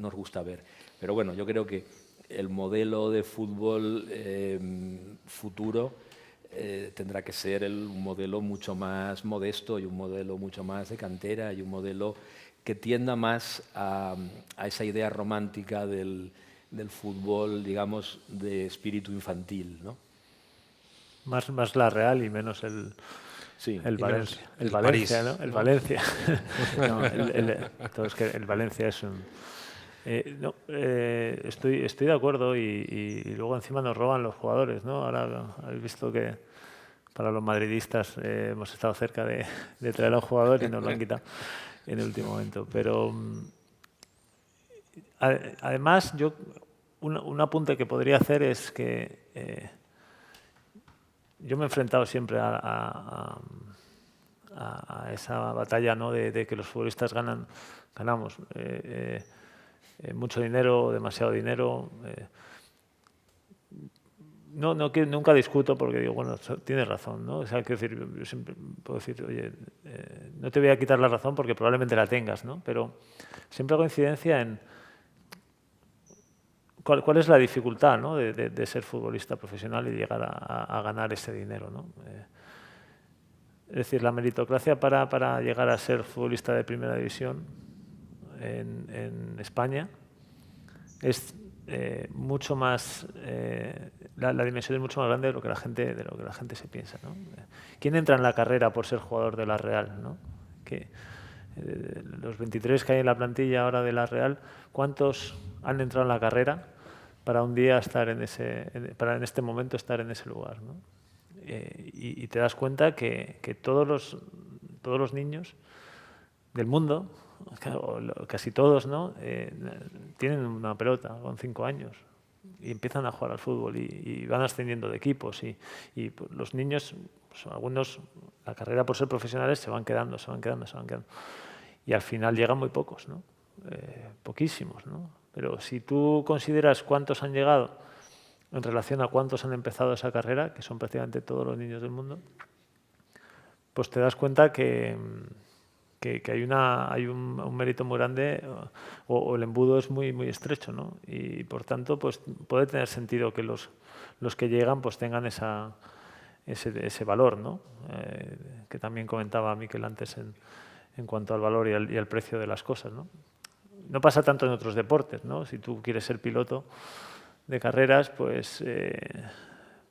ver. Pero bueno, yo creo que el modelo de fútbol futuro tendrá que ser un modelo mucho más modesto y un modelo mucho más de cantera y un modelo que tienda más a esa idea romántica del fútbol, digamos, de espíritu infantil, ¿no? Más la Real y menos el Valencia. El Valencia, ¿no? El Valencia. No, es que el Valencia es un... estoy de acuerdo y luego encima nos roban los jugadores, ¿no? Ahora habéis visto que para los madridistas hemos estado cerca de traer a un jugador y nos lo han quitado en el último momento. Pero además, un apunte que podría hacer es que yo me he enfrentado siempre a esa batalla, ¿no? de que los futbolistas ganamos mucho dinero, demasiado dinero. Nunca discuto porque digo, bueno, tienes razón, ¿no? O sea, quiero decir, yo siempre puedo decir, oye, no te voy a quitar la razón porque probablemente la tengas, ¿no? Pero siempre hago incidencia en cuál es la dificultad, ¿no? de ser futbolista profesional y llegar a ganar ese dinero, ¿no? Es decir, la meritocracia para llegar a ser futbolista de primera división en España es mucho más, la dimensión es mucho más grande de lo que la gente se piensa, ¿no? ¿Quién entra en la carrera por ser jugador de la Real, ¿no? Los 23 que hay en la plantilla ahora de la Real, ¿cuántos han entrado en la carrera para un día estar para en este momento estar en ese lugar, ¿no? Y te das cuenta que todos los niños del mundo, casi todos, ¿no? Tienen una pelota con 5 años y empiezan a jugar al fútbol y van ascendiendo de equipos y los niños, pues, algunos, la carrera por ser profesionales se van quedando. Y al final llegan muy pocos, ¿no? Poquísimos, ¿no? Pero si tú consideras cuántos han llegado en relación a cuántos han empezado esa carrera, que son prácticamente todos los niños del mundo, pues te das cuenta que hay un mérito muy grande o el embudo es muy, muy estrecho, ¿no? Y por tanto, pues puede tener sentido que los que llegan pues tengan ese valor, ¿no? Que también comentaba Miquel antes en cuanto al valor y al precio de las cosas, ¿no? No pasa tanto en otros deportes, ¿no? Si tú quieres ser piloto de carreras, pues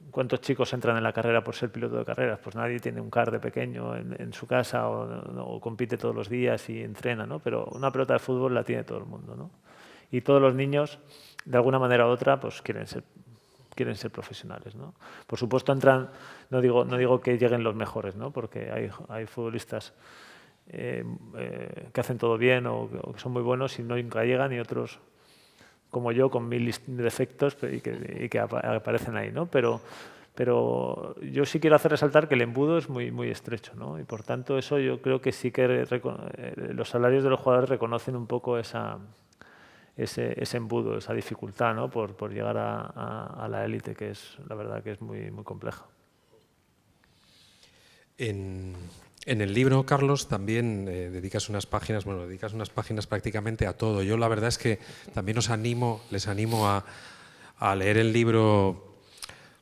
¿cuántos chicos entran en la carrera por ser piloto de carreras? Pues nadie tiene un kart de pequeño en su casa o compite todos los días y entrena, ¿no? Pero una pelota de fútbol la tiene todo el mundo, ¿no? Y todos los niños, de alguna manera u otra, pues quieren ser profesionales, ¿no? Por supuesto entran, no digo que lleguen los mejores, ¿no? Porque hay futbolistas que hacen todo bien o que son muy buenos y nunca llegan, y otros como yo con 1000 defectos y que aparecen ahí, ¿no? Pero yo sí quiero hacer resaltar que el embudo es muy, muy estrecho, ¿no? Y por tanto eso yo creo que sí que los salarios de los jugadores reconocen un poco ese embudo, esa dificultad, ¿no? Por llegar a la élite, que es la verdad que es muy, muy compleja. En el libro, Carlos, también dedicas unas páginas prácticamente a todo. Yo la verdad es que también les animo a leer el libro,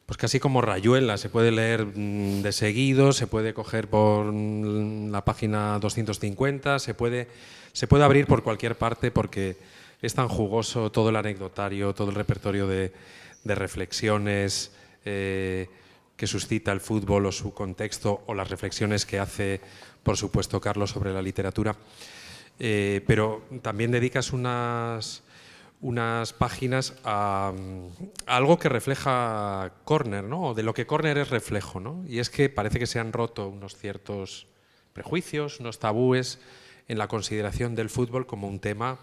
pues casi como rayuela. Se puede leer de seguido, se puede coger por la página 250, se puede abrir por cualquier parte, porque es tan jugoso todo el anecdotario, todo el repertorio de reflexiones que suscita el fútbol o su contexto, o las reflexiones que hace, por supuesto, Carlos sobre la literatura. Pero también dedicas unas páginas a algo que refleja Corner, ¿no? O de lo que Corner es reflejo, ¿no? Y es que parece que se han roto unos ciertos prejuicios, unos tabúes en la consideración del fútbol como un tema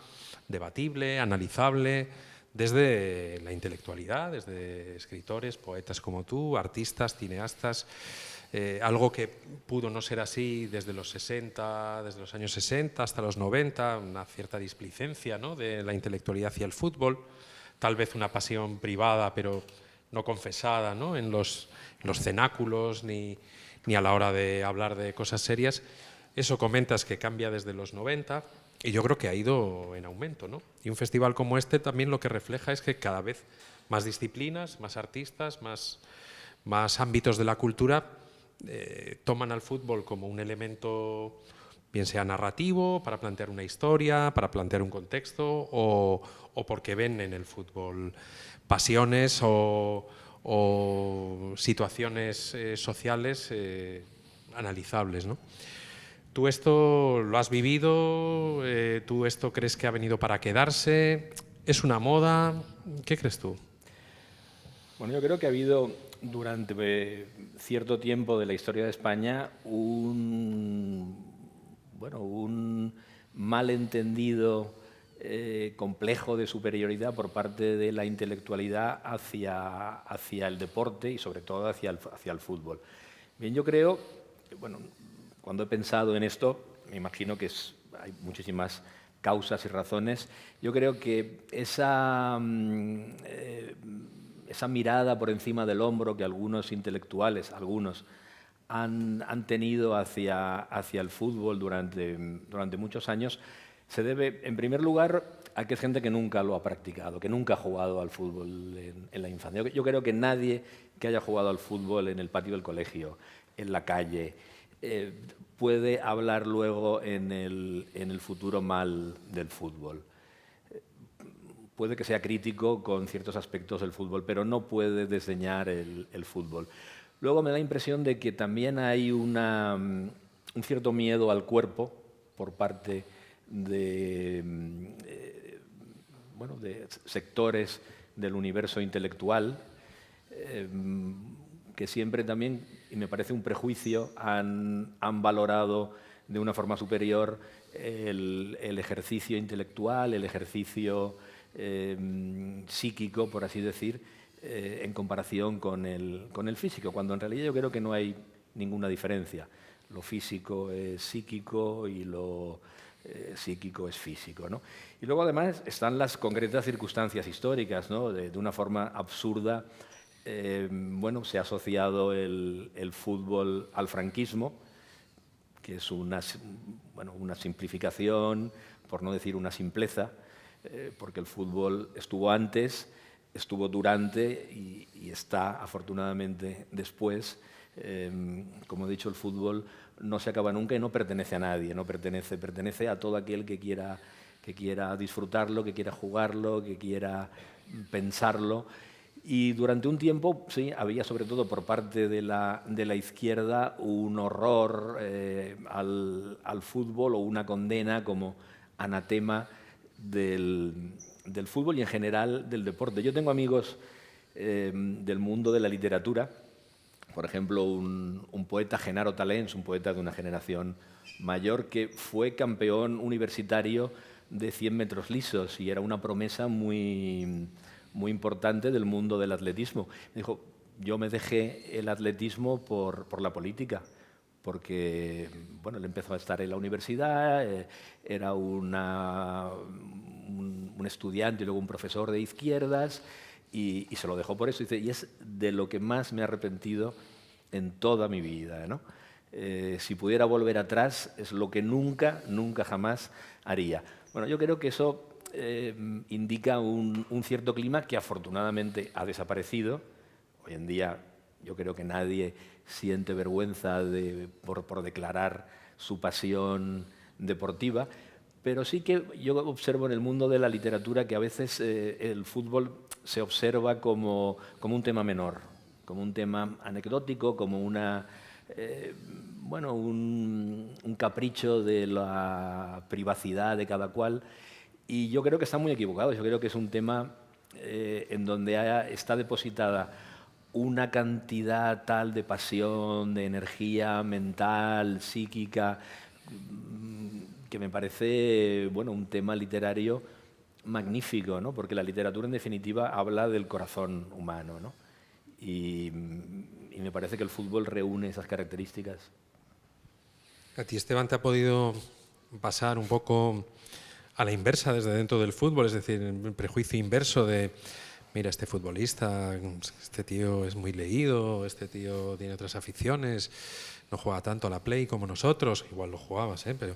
debatible, analizable, desde la intelectualidad, desde escritores, poetas como tú, artistas, cineastas, algo que pudo no ser así desde los años 60 hasta los 90, una cierta displicencia, ¿no?, de la intelectualidad hacia el fútbol, tal vez una pasión privada pero no confesada, ¿no?, en los cenáculos ni a la hora de hablar de cosas serias. Eso comentas que cambia desde los 90. Y yo creo que ha ido en aumento, ¿no? Y un festival como este también lo que refleja es que cada vez más disciplinas, más artistas, más ámbitos de la cultura toman al fútbol como un elemento, bien sea narrativo, para plantear una historia, para plantear un contexto, o porque ven en el fútbol pasiones o situaciones sociales analizables, ¿no? ¿Tú esto lo has vivido? ¿Tú esto crees que ha venido para quedarse? ¿Es una moda? ¿Qué crees tú? Bueno, yo creo que ha habido durante cierto tiempo de la historia de España un malentendido complejo de superioridad por parte de la intelectualidad hacia el deporte y sobre todo hacia el fútbol. Bien, yo creo, bueno, cuando he pensado en esto, me imagino que hay muchísimas causas y razones. Yo creo que esa mirada por encima del hombro que algunos intelectuales, han tenido hacia el fútbol durante muchos años, se debe, en primer lugar, a que es gente que nunca lo ha practicado, que nunca ha jugado al fútbol en la infancia. Yo creo que nadie que haya jugado al fútbol en el patio del colegio, en la calle, puede hablar luego en el futuro mal del fútbol. puede que sea crítico con ciertos aspectos del fútbol, pero no puede desdeñar el fútbol. Luego me da la impresión de que también hay un cierto miedo al cuerpo por parte de sectores del universo intelectual, que siempre también, y me parece un prejuicio, han valorado de una forma superior el ejercicio intelectual, el ejercicio psíquico, por así decir, en comparación con el físico, cuando en realidad yo creo que no hay ninguna diferencia. Lo físico es psíquico y lo psíquico es físico, ¿no? Y luego además están las concretas circunstancias históricas, ¿no? De una forma absurda, se ha asociado el fútbol al franquismo, que es una simplificación, por no decir una simpleza, porque el fútbol estuvo antes, estuvo durante y está afortunadamente después. Como he dicho, el fútbol no se acaba nunca y no pertenece a nadie, pertenece a todo aquel que quiera disfrutarlo, que quiera jugarlo, que quiera pensarlo. Y durante un tiempo, sí, había sobre todo por parte de la izquierda un horror al fútbol o una condena como anatema del fútbol y en general del deporte. Yo tengo amigos del mundo de la literatura, por ejemplo, un poeta, Genaro Talens, un poeta de una generación mayor, que fue campeón universitario de 100 metros lisos y era una promesa muy importante del mundo del atletismo. Me dijo, yo me dejé el atletismo por la política, porque él empezó a estar en la universidad, era un estudiante y luego un profesor de izquierdas, y se lo dejó por eso. Dice, y es de lo que más me he arrepentido en toda mi vida, ¿no? Si pudiera volver atrás, es lo que nunca jamás haría. Bueno, yo creo que eso indica un cierto clima que afortunadamente ha desaparecido. Hoy en día yo creo que nadie siente vergüenza por declarar su pasión deportiva, pero sí que yo observo en el mundo de la literatura que a veces el fútbol se observa como un tema menor, como un tema anecdótico, como un capricho de la privacidad de cada cual. Y yo creo que están muy equivocados. Yo creo que es un tema en donde está depositada una cantidad tal de pasión, de energía mental, psíquica, que me parece un tema literario magnífico, ¿no? Porque la literatura en definitiva habla del corazón humano, ¿no? Y me parece que el fútbol reúne esas características. ¿A ti, Esteban, te ha podido pasar un poco a la inversa desde dentro del fútbol? Es decir, el prejuicio inverso de, mira, este futbolista, este tío es muy leído, este tío tiene otras aficiones, no juega tanto a la Play como nosotros, igual lo jugabas, pero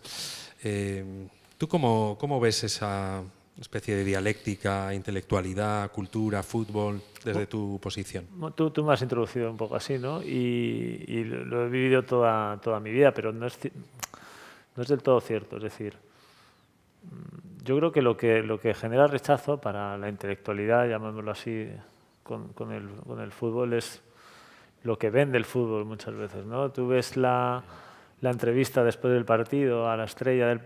¿tú cómo ves esa especie de dialéctica, intelectualidad, cultura, fútbol, desde tu posición? Tú me has introducido un poco así, ¿no? Y lo he vivido toda mi vida, pero no es del todo cierto. Es decir, yo creo que lo que genera rechazo para la intelectualidad, llamémoslo así, con el fútbol es lo que vende el fútbol muchas veces, ¿no? Tú ves la entrevista después del partido a la estrella del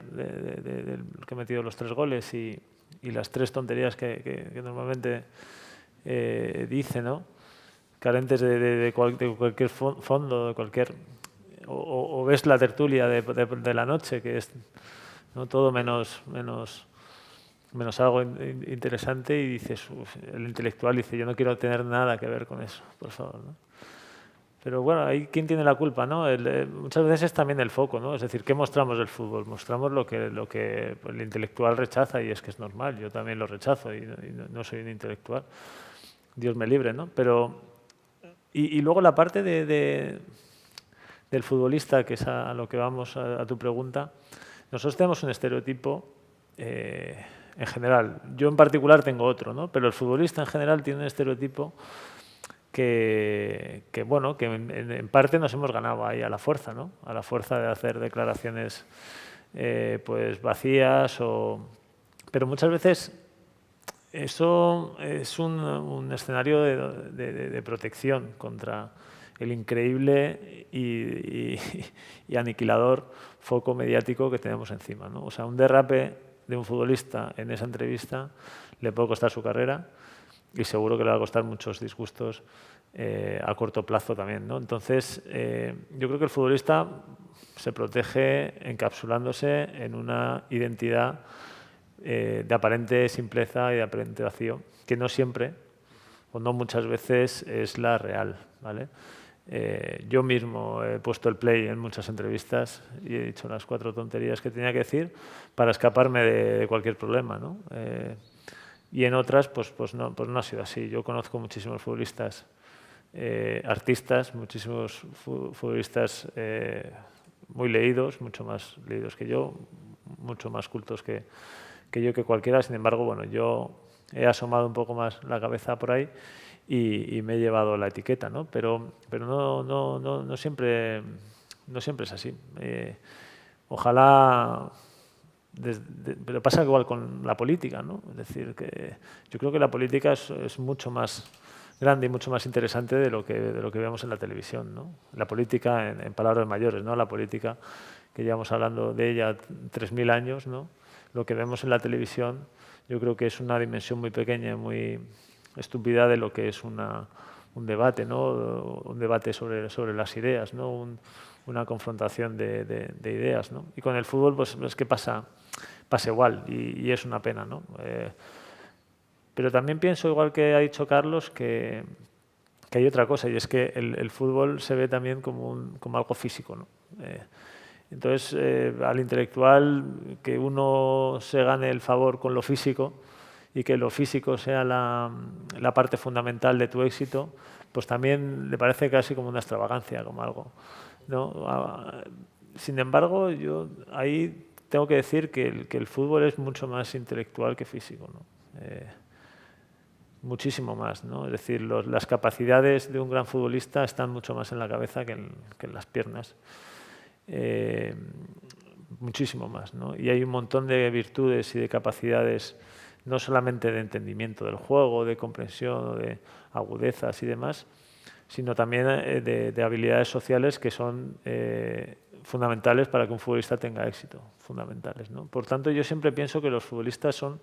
que ha metido los 3 goles y las 3 tonterías que normalmente dice, ¿no? Carentes de cualquier fondo, de cualquier... O ves la tertulia de la noche, que es, ¿no?, todo menos algo interesante, y dices, el intelectual dice, yo no quiero tener nada que ver con eso, por favor, ¿no? Pero bueno, ahí ¿quién tiene la culpa, no? Muchas veces es también el foco, ¿no? Es decir, ¿qué mostramos del fútbol? Mostramos lo que el intelectual rechaza, y es que es normal, yo también lo rechazo y no soy un intelectual, Dios me libre, ¿no? Pero y luego la parte del futbolista, que es a lo que vamos, a tu pregunta. Nosotros tenemos un estereotipo en general. Yo en particular tengo otro, ¿no? Pero el futbolista en general tiene un estereotipo que en parte nos hemos ganado ahí a la fuerza, ¿no? A la fuerza de hacer declaraciones pues vacías, pero muchas veces Eso es un escenario de protección contra el increíble y aniquilador foco mediático que tenemos encima, ¿no? O sea, un derrape de un futbolista en esa entrevista le puede costar su carrera y seguro que le va a costar muchos disgustos a corto plazo también, ¿no? Entonces, yo creo que el futbolista se protege encapsulándose en una identidad de aparente simpleza y de aparente vacío, que no siempre, o no muchas veces, es la real, ¿vale? Yo mismo he puesto el play en muchas entrevistas y he dicho las 4 tonterías que tenía que decir para escaparme de cualquier problema, ¿no? Y en otras, pues no ha sido así. Yo conozco muchísimos futbolistas, artistas, muchísimos futbolistas muy leídos, mucho más leídos que yo, mucho más cultos que yo, que cualquiera. Sin embargo, bueno, yo he asomado un poco más la cabeza por ahí y me he llevado la etiqueta, ¿no? Pero no siempre es así. Ojalá... pero pasa igual con la política, ¿no? Es decir, que yo creo que la política es mucho más grande y mucho más interesante de lo que vemos en la televisión, ¿no? La política, en palabras mayores, ¿no? La política que llevamos hablando de ella 3.000 años, ¿no? Lo que vemos en la televisión yo creo que es una dimensión muy pequeña, muy estúpida de lo que es un debate, ¿no? Un debate sobre las ideas, ¿no? Una confrontación de ideas, ¿no? Y con el fútbol, pues es que pasa igual y es una pena, ¿no? Pero también pienso, igual que ha dicho Carlos, que hay otra cosa, y es que el fútbol se ve también como algo físico, ¿no? Entonces, al intelectual, que uno se gane el favor con lo físico y que lo físico sea la parte fundamental de tu éxito, pues también le parece casi como una extravagancia, como algo, ¿no? Sin embargo, yo ahí tengo que decir que el fútbol es mucho más intelectual que físico, ¿no? Muchísimo más, ¿no? Es decir, las capacidades de un gran futbolista están mucho más en la cabeza que en las piernas. Muchísimo más, ¿no? Y hay un montón de virtudes y de capacidades, no solamente de entendimiento del juego, de comprensión, de agudezas y demás, sino también de habilidades sociales que son fundamentales para que un futbolista tenga éxito, fundamentales, ¿no? Por tanto, yo siempre pienso que los futbolistas son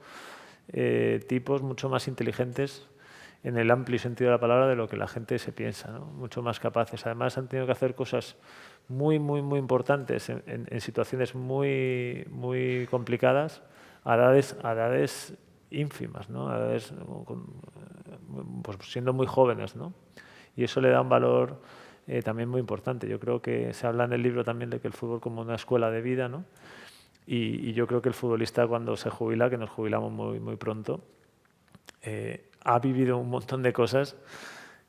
tipos mucho más inteligentes en el amplio sentido de la palabra de lo que la gente se piensa, ¿no? Mucho más capaces. Además, han tenido que hacer cosas muy importantes en situaciones muy complicadas a edades ínfimas, ¿no? A edades, pues siendo muy jóvenes, ¿no? Y eso le da un valor también muy importante. Yo creo que se habla en el libro también de que el fútbol como una escuela de vida, ¿no? Y yo creo que el futbolista, cuando se jubila, que nos jubilamos muy pronto, ha vivido un montón de cosas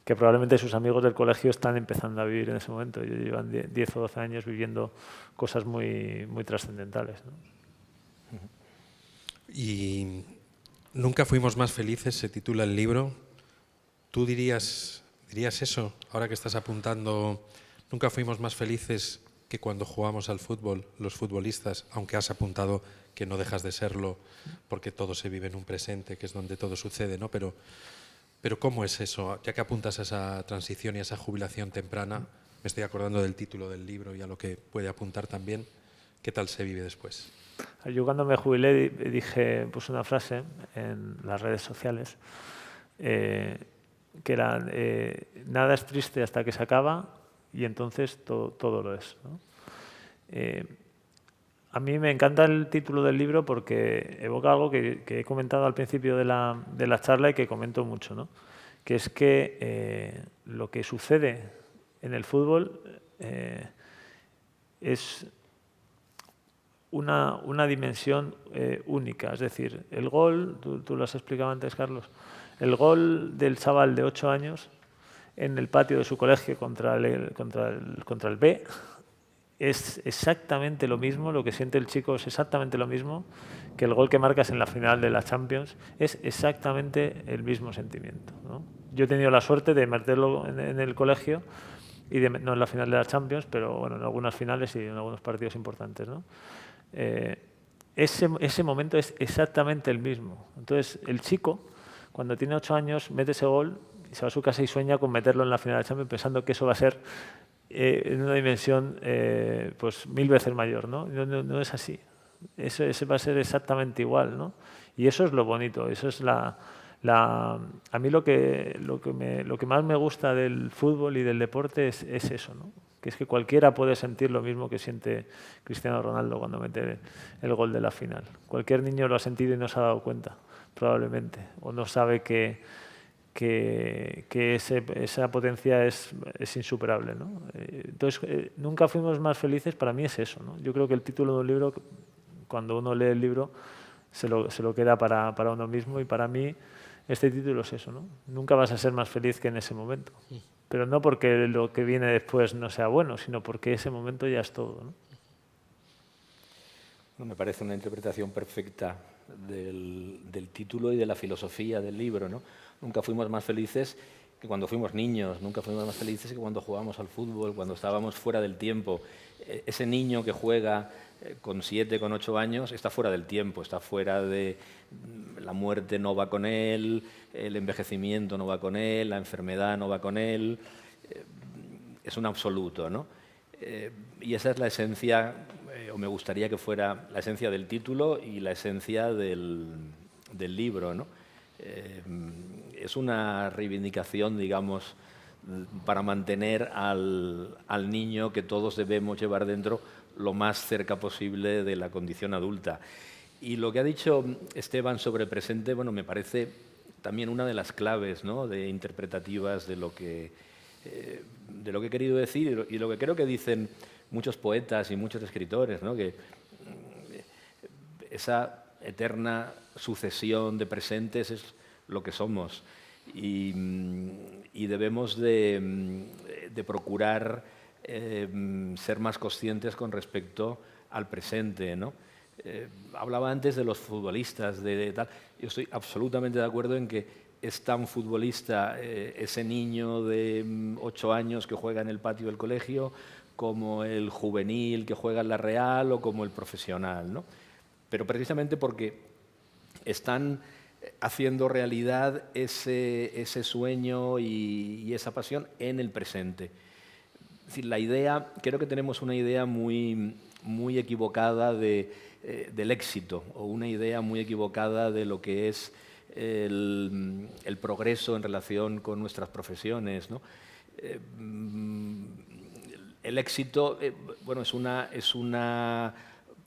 que probablemente sus amigos del colegio están empezando a vivir en ese momento. Ellos llevan 10 o 12 años viviendo cosas muy trascendentales, ¿no? Y Nunca fuimos más felices, se titula el libro. ¿Tú dirías eso, ahora que estás apuntando, nunca fuimos más felices que cuando jugamos al fútbol, los futbolistas, aunque has apuntado que no dejas de serlo porque todo se vive en un presente, que es donde todo sucede, ¿no? Pero ¿cómo es eso? Ya que apuntas a esa transición y a esa jubilación temprana, me estoy acordando del título del libro y a lo que puede apuntar también, ¿qué tal se vive después? Yo cuando me jubilé puse una frase en las redes sociales que era nada es triste hasta que se acaba y entonces todo lo es, ¿no? A mí me encanta el título del libro porque evoca algo que he comentado al principio de la charla y que comento mucho, ¿no? Que es que lo que sucede en el fútbol es una dimensión única. Es decir, el gol, tú lo has explicado antes, Carlos, el gol del chaval de 8 años en el patio de su colegio contra el B es exactamente lo mismo, lo que siente el chico es exactamente lo mismo que el gol que marcas en la final de la Champions, es exactamente el mismo sentimiento, ¿no? Yo he tenido la suerte de meterlo en el colegio, y no en la final de la Champions, pero bueno, en algunas finales y en algunos partidos importantes, ¿no? ese momento es exactamente el mismo. Entonces, el chico, cuando tiene 8 años, mete ese gol y se va a su casa y sueña con meterlo en la final de Champions pensando que eso va a ser en una dimensión pues 1000 veces mayor, ¿no? No es así. Ese va a ser exactamente igual, ¿no? Y eso es lo bonito, eso es a mí lo que más me gusta del fútbol y del deporte es eso, ¿no? Que es que cualquiera puede sentir lo mismo que siente Cristiano Ronaldo cuando mete el gol de la final. Cualquier niño lo ha sentido y no se ha dado cuenta, probablemente, o no sabe que esa potencia es insuperable, ¿no? Entonces, nunca fuimos más felices, para mí es eso, ¿no? Yo creo que el título de un libro, cuando uno lee el libro, se lo queda para uno mismo, y para mí este título es eso, ¿no? Nunca vas a ser más feliz que en ese momento. Pero no porque lo que viene después no sea bueno, sino porque ese momento ya es todo, ¿no? Bueno, me parece una interpretación perfecta del título y de la filosofía del libro, ¿no? Nunca fuimos más felices que cuando fuimos niños, nunca fuimos más felices que cuando jugábamos al fútbol, cuando estábamos fuera del tiempo. Ese niño que juega con 7, con 8 años, está fuera del tiempo, está fuera de... La muerte no va con él, el envejecimiento no va con él, la enfermedad no va con él, es un absoluto, ¿no? Y esa es la esencia, o me gustaría que fuera la esencia del título y la esencia del libro, ¿no? Es una reivindicación, digamos, para mantener al niño que todos debemos llevar dentro lo más cerca posible de la condición adulta. Y lo que ha dicho Esteban sobre presente, bueno, me parece también una de las claves, ¿no?, de interpretativas de lo que he querido decir y lo que creo que dicen muchos poetas y muchos escritores, ¿no?, que esa eterna sucesión de presentes es lo que somos y debemos de procurar ser más conscientes con respecto al presente, ¿no? Hablaba antes de los futbolistas, de tal. Yo estoy absolutamente de acuerdo en que es tan futbolista ese niño de 8 años que juega en el patio del colegio como el juvenil que juega en la Real o como el profesional, ¿no? Pero precisamente porque están haciendo realidad ese sueño y esa pasión en el presente. Es decir, la idea, creo que tenemos una idea muy equivocada del éxito, o una idea muy equivocada de lo que es el progreso en relación con nuestras profesiones, ¿no? El éxito, bueno, es una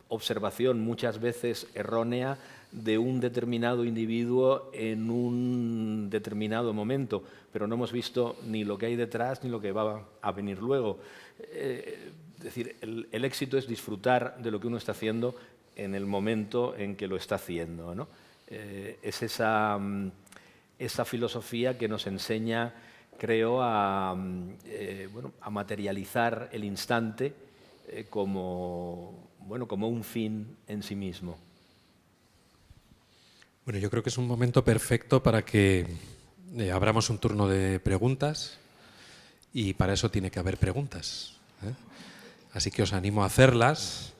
observación muchas veces errónea de un determinado individuo en un determinado momento, pero no hemos visto ni lo que hay detrás ni lo que va a venir luego. Es decir, el éxito es disfrutar de lo que uno está haciendo en el momento en que lo está haciendo, ¿no? Es esa filosofía que nos enseña, creo, a materializar el instante como un fin en sí mismo. Bueno, yo creo que es un momento perfecto para que abramos un turno de preguntas, y para eso tiene que haber preguntas, ¿eh? Así que os animo a hacerlas,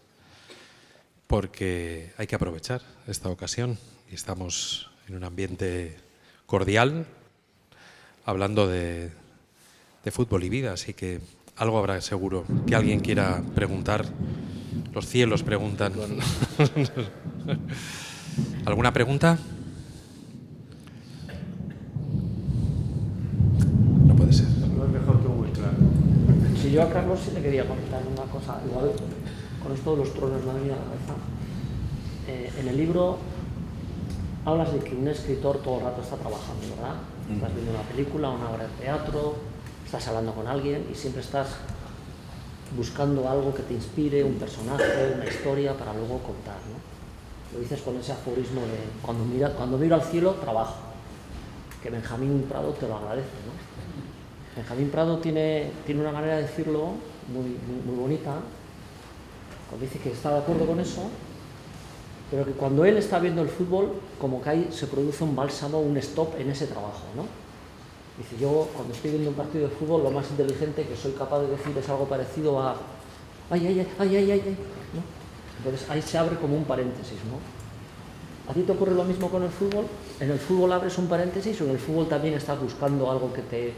porque hay que aprovechar esta ocasión y estamos en un ambiente cordial hablando de fútbol y vida, así que algo habrá seguro que alguien quiera preguntar. Los cielos preguntan. ¿Alguna pregunta? No puede ser. No es mejor que muy claro. Si yo a Carlos sí le quería comentar una cosa, igual con esto de los tronos me ha venido a la cabeza. En el libro hablas de que un escritor todo el rato está trabajando, ¿verdad? Estás viendo una película, una obra de teatro, estás hablando con alguien y siempre estás buscando algo que te inspire, un personaje, una historia para luego contar, ¿no? Lo dices con ese aforismo de cuando miro al cielo, trabajo, que Benjamín Prado te lo agradece, ¿no? Benjamín Prado tiene una manera de decirlo muy bonita, cuando dice que está de acuerdo con eso, pero que cuando él está viendo el fútbol, como que ahí se produce un bálsamo, un stop en ese trabajo, ¿no? Dice, yo cuando estoy viendo un partido de fútbol, lo más inteligente que soy capaz de decir es algo parecido a ay, ¿no? Entonces ahí se abre como un paréntesis, ¿no? ¿A ti te ocurre lo mismo con el fútbol? ¿En el fútbol abres un paréntesis o en el fútbol también estás buscando algo que te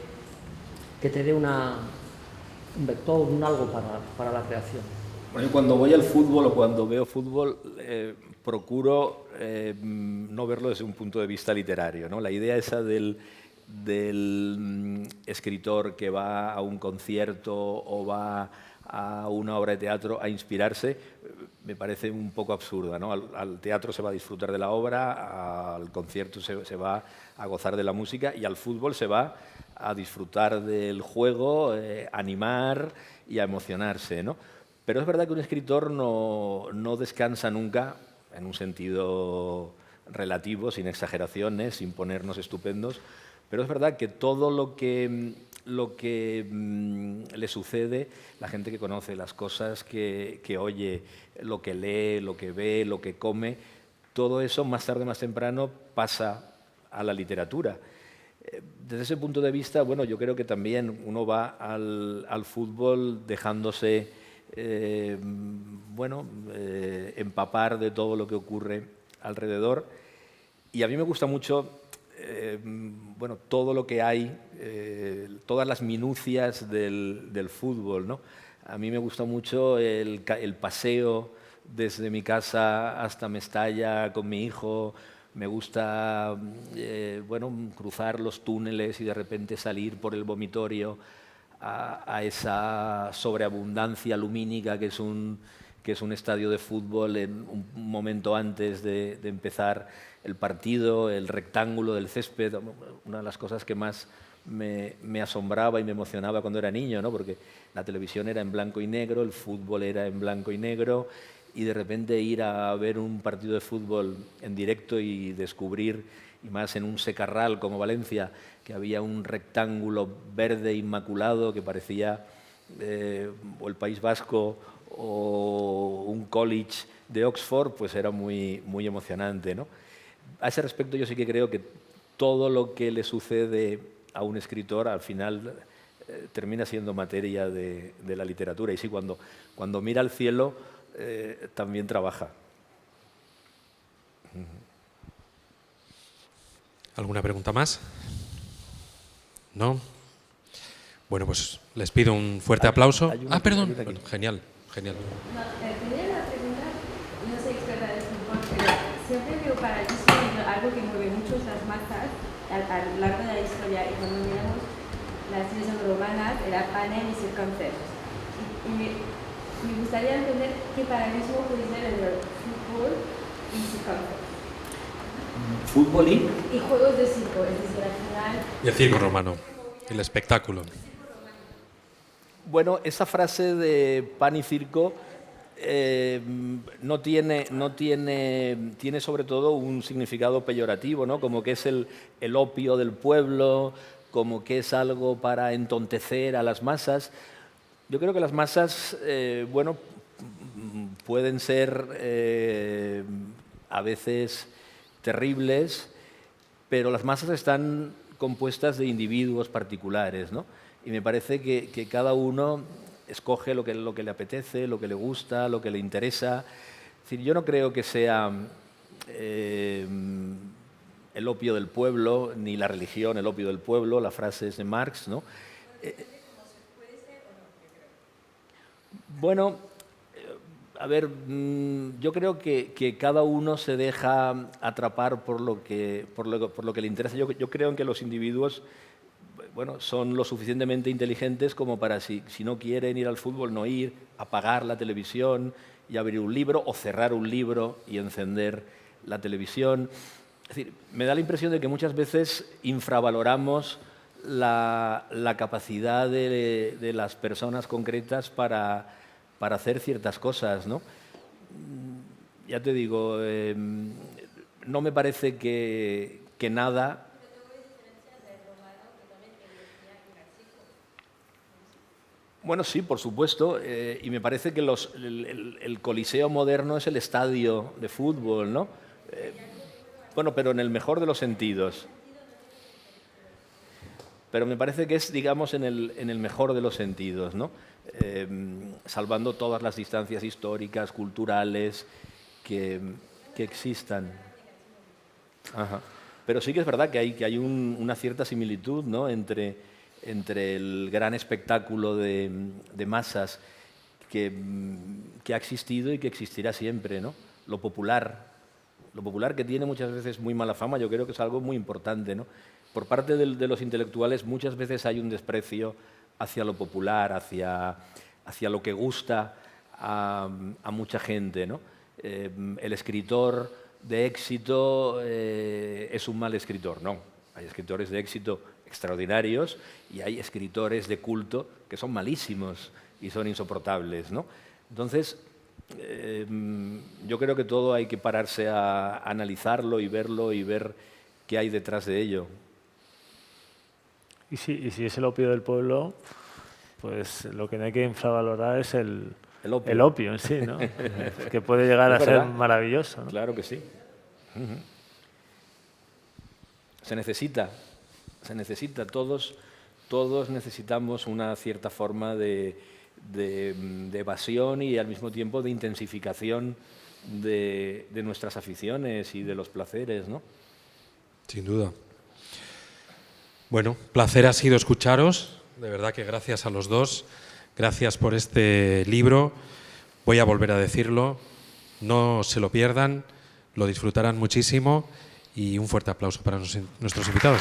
dé un vector, un algo para la creación? Bueno, cuando voy al fútbol o cuando veo fútbol, procuro no verlo desde un punto de vista literario, ¿no? La idea esa del escritor que va a un concierto o va a una obra de teatro a inspirarse, me parece un poco absurda, ¿no? Al teatro se va a disfrutar de la obra, al concierto se va a gozar de la música y al fútbol se va a disfrutar del juego, animar y a emocionarse, ¿no? Pero es verdad que un escritor no descansa nunca, en un sentido relativo, sin exageraciones, sin ponernos estupendos, pero es verdad que todo lo que le sucede, la gente que conoce, las cosas que oye, lo que lee, lo que ve, lo que come, todo eso más tarde, más temprano pasa a la literatura. Desde ese punto de vista, bueno, yo creo que también uno va al fútbol dejándose empapar de todo lo que ocurre alrededor. Y a mí me gusta mucho todo lo que hay, todas las minucias del fútbol, ¿no? A mí me gusta mucho el paseo desde mi casa hasta Mestalla con mi hijo. Me gusta cruzar los túneles y de repente salir por el vomitorio a esa sobreabundancia lumínica que es un estadio de fútbol en un momento antes de empezar el partido, el rectángulo del césped, una de las cosas que más me asombraba y me emocionaba cuando era niño, ¿no? Porque la televisión era en blanco y negro, el fútbol era en blanco y negro, y de repente ir a ver un partido de fútbol en directo y descubrir, y más en un secarral como Valencia, que había un rectángulo verde inmaculado que parecía o el País Vasco o un college de Oxford, pues era muy, muy emocionante, ¿no? A ese respecto yo sí que creo que todo lo que le sucede a un escritor al final termina siendo materia de la literatura. Y sí, cuando mira al cielo también trabaja. ¿Alguna pregunta más? ¿No? Bueno, pues les pido un fuerte aplauso. Perdón. Bueno, genial, genial. No, tenía una pregunta, no soy experta de fútbol, pero siempre veo paralelismo entre algo que mueve mucho las masas a lo largo de la historia, y cuando miramos las civilizaciones romanas era panem y circuncesos. Y me gustaría entender qué paralelismo puede ser entre el fútbol y circuncesos. ¿Fútbol y juegos de circo, es decir, al final... Y el circo romano, el espectáculo. Bueno, esa frase de pan y circo tiene sobre todo un significado peyorativo, ¿no? Como que es el opio del pueblo, como que es algo para entontecer a las masas. Yo creo que las masas, pueden ser a veces terribles, pero las masas están compuestas de individuos particulares, ¿no? Y me parece que cada uno escoge lo que le apetece, lo que le gusta, lo que le interesa. Es decir, yo no creo que sea el opio del pueblo, ni la religión el opio del pueblo, la frase es de Marx, ¿no? Yo creo que cada uno se deja atrapar por lo que le interesa. Yo creo en que los individuos son lo suficientemente inteligentes como para, si no quieren ir al fútbol, no ir, apagar la televisión y abrir un libro, o cerrar un libro y encender la televisión. Es decir, me da la impresión de que muchas veces infravaloramos la capacidad de las personas concretas para hacer ciertas cosas, ¿no? Ya te digo, no me parece que nada... Bueno, sí, por supuesto, y me parece que el Coliseo moderno es el estadio de fútbol, ¿no? Pero en el mejor de los sentidos. pero me parece que es, digamos, en el mejor de los sentidos, ¿no? Salvando todas las distancias históricas, culturales que existan. Ajá. Pero sí que es verdad que hay una cierta similitud, ¿no?, entre el gran espectáculo de masas que ha existido y que existirá siempre, ¿no? Lo popular que tiene muchas veces muy mala fama, yo creo que es algo muy importante, ¿no? Por parte de los intelectuales muchas veces hay un desprecio hacia lo popular, hacia lo que gusta a mucha gente, ¿no? El escritor de éxito es un mal escritor. No, hay escritores de éxito extraordinarios y hay escritores de culto que son malísimos y son insoportables, ¿no? Entonces, yo creo que todo hay que pararse a analizarlo y verlo y ver qué hay detrás de ello. Y si es el opio del pueblo, pues lo que no hay que infravalorar es el opio en sí, ¿no? Que puede llegar a ser maravilloso, ¿no? Claro que sí. Se necesita, todos necesitamos una cierta forma de evasión y al mismo tiempo de intensificación de nuestras aficiones y de los placeres, ¿no? Sin duda. Bueno, placer ha sido escucharos, de verdad que gracias a los dos, gracias por este libro, voy a volver a decirlo, no se lo pierdan, lo disfrutarán muchísimo y un fuerte aplauso para nuestros invitados.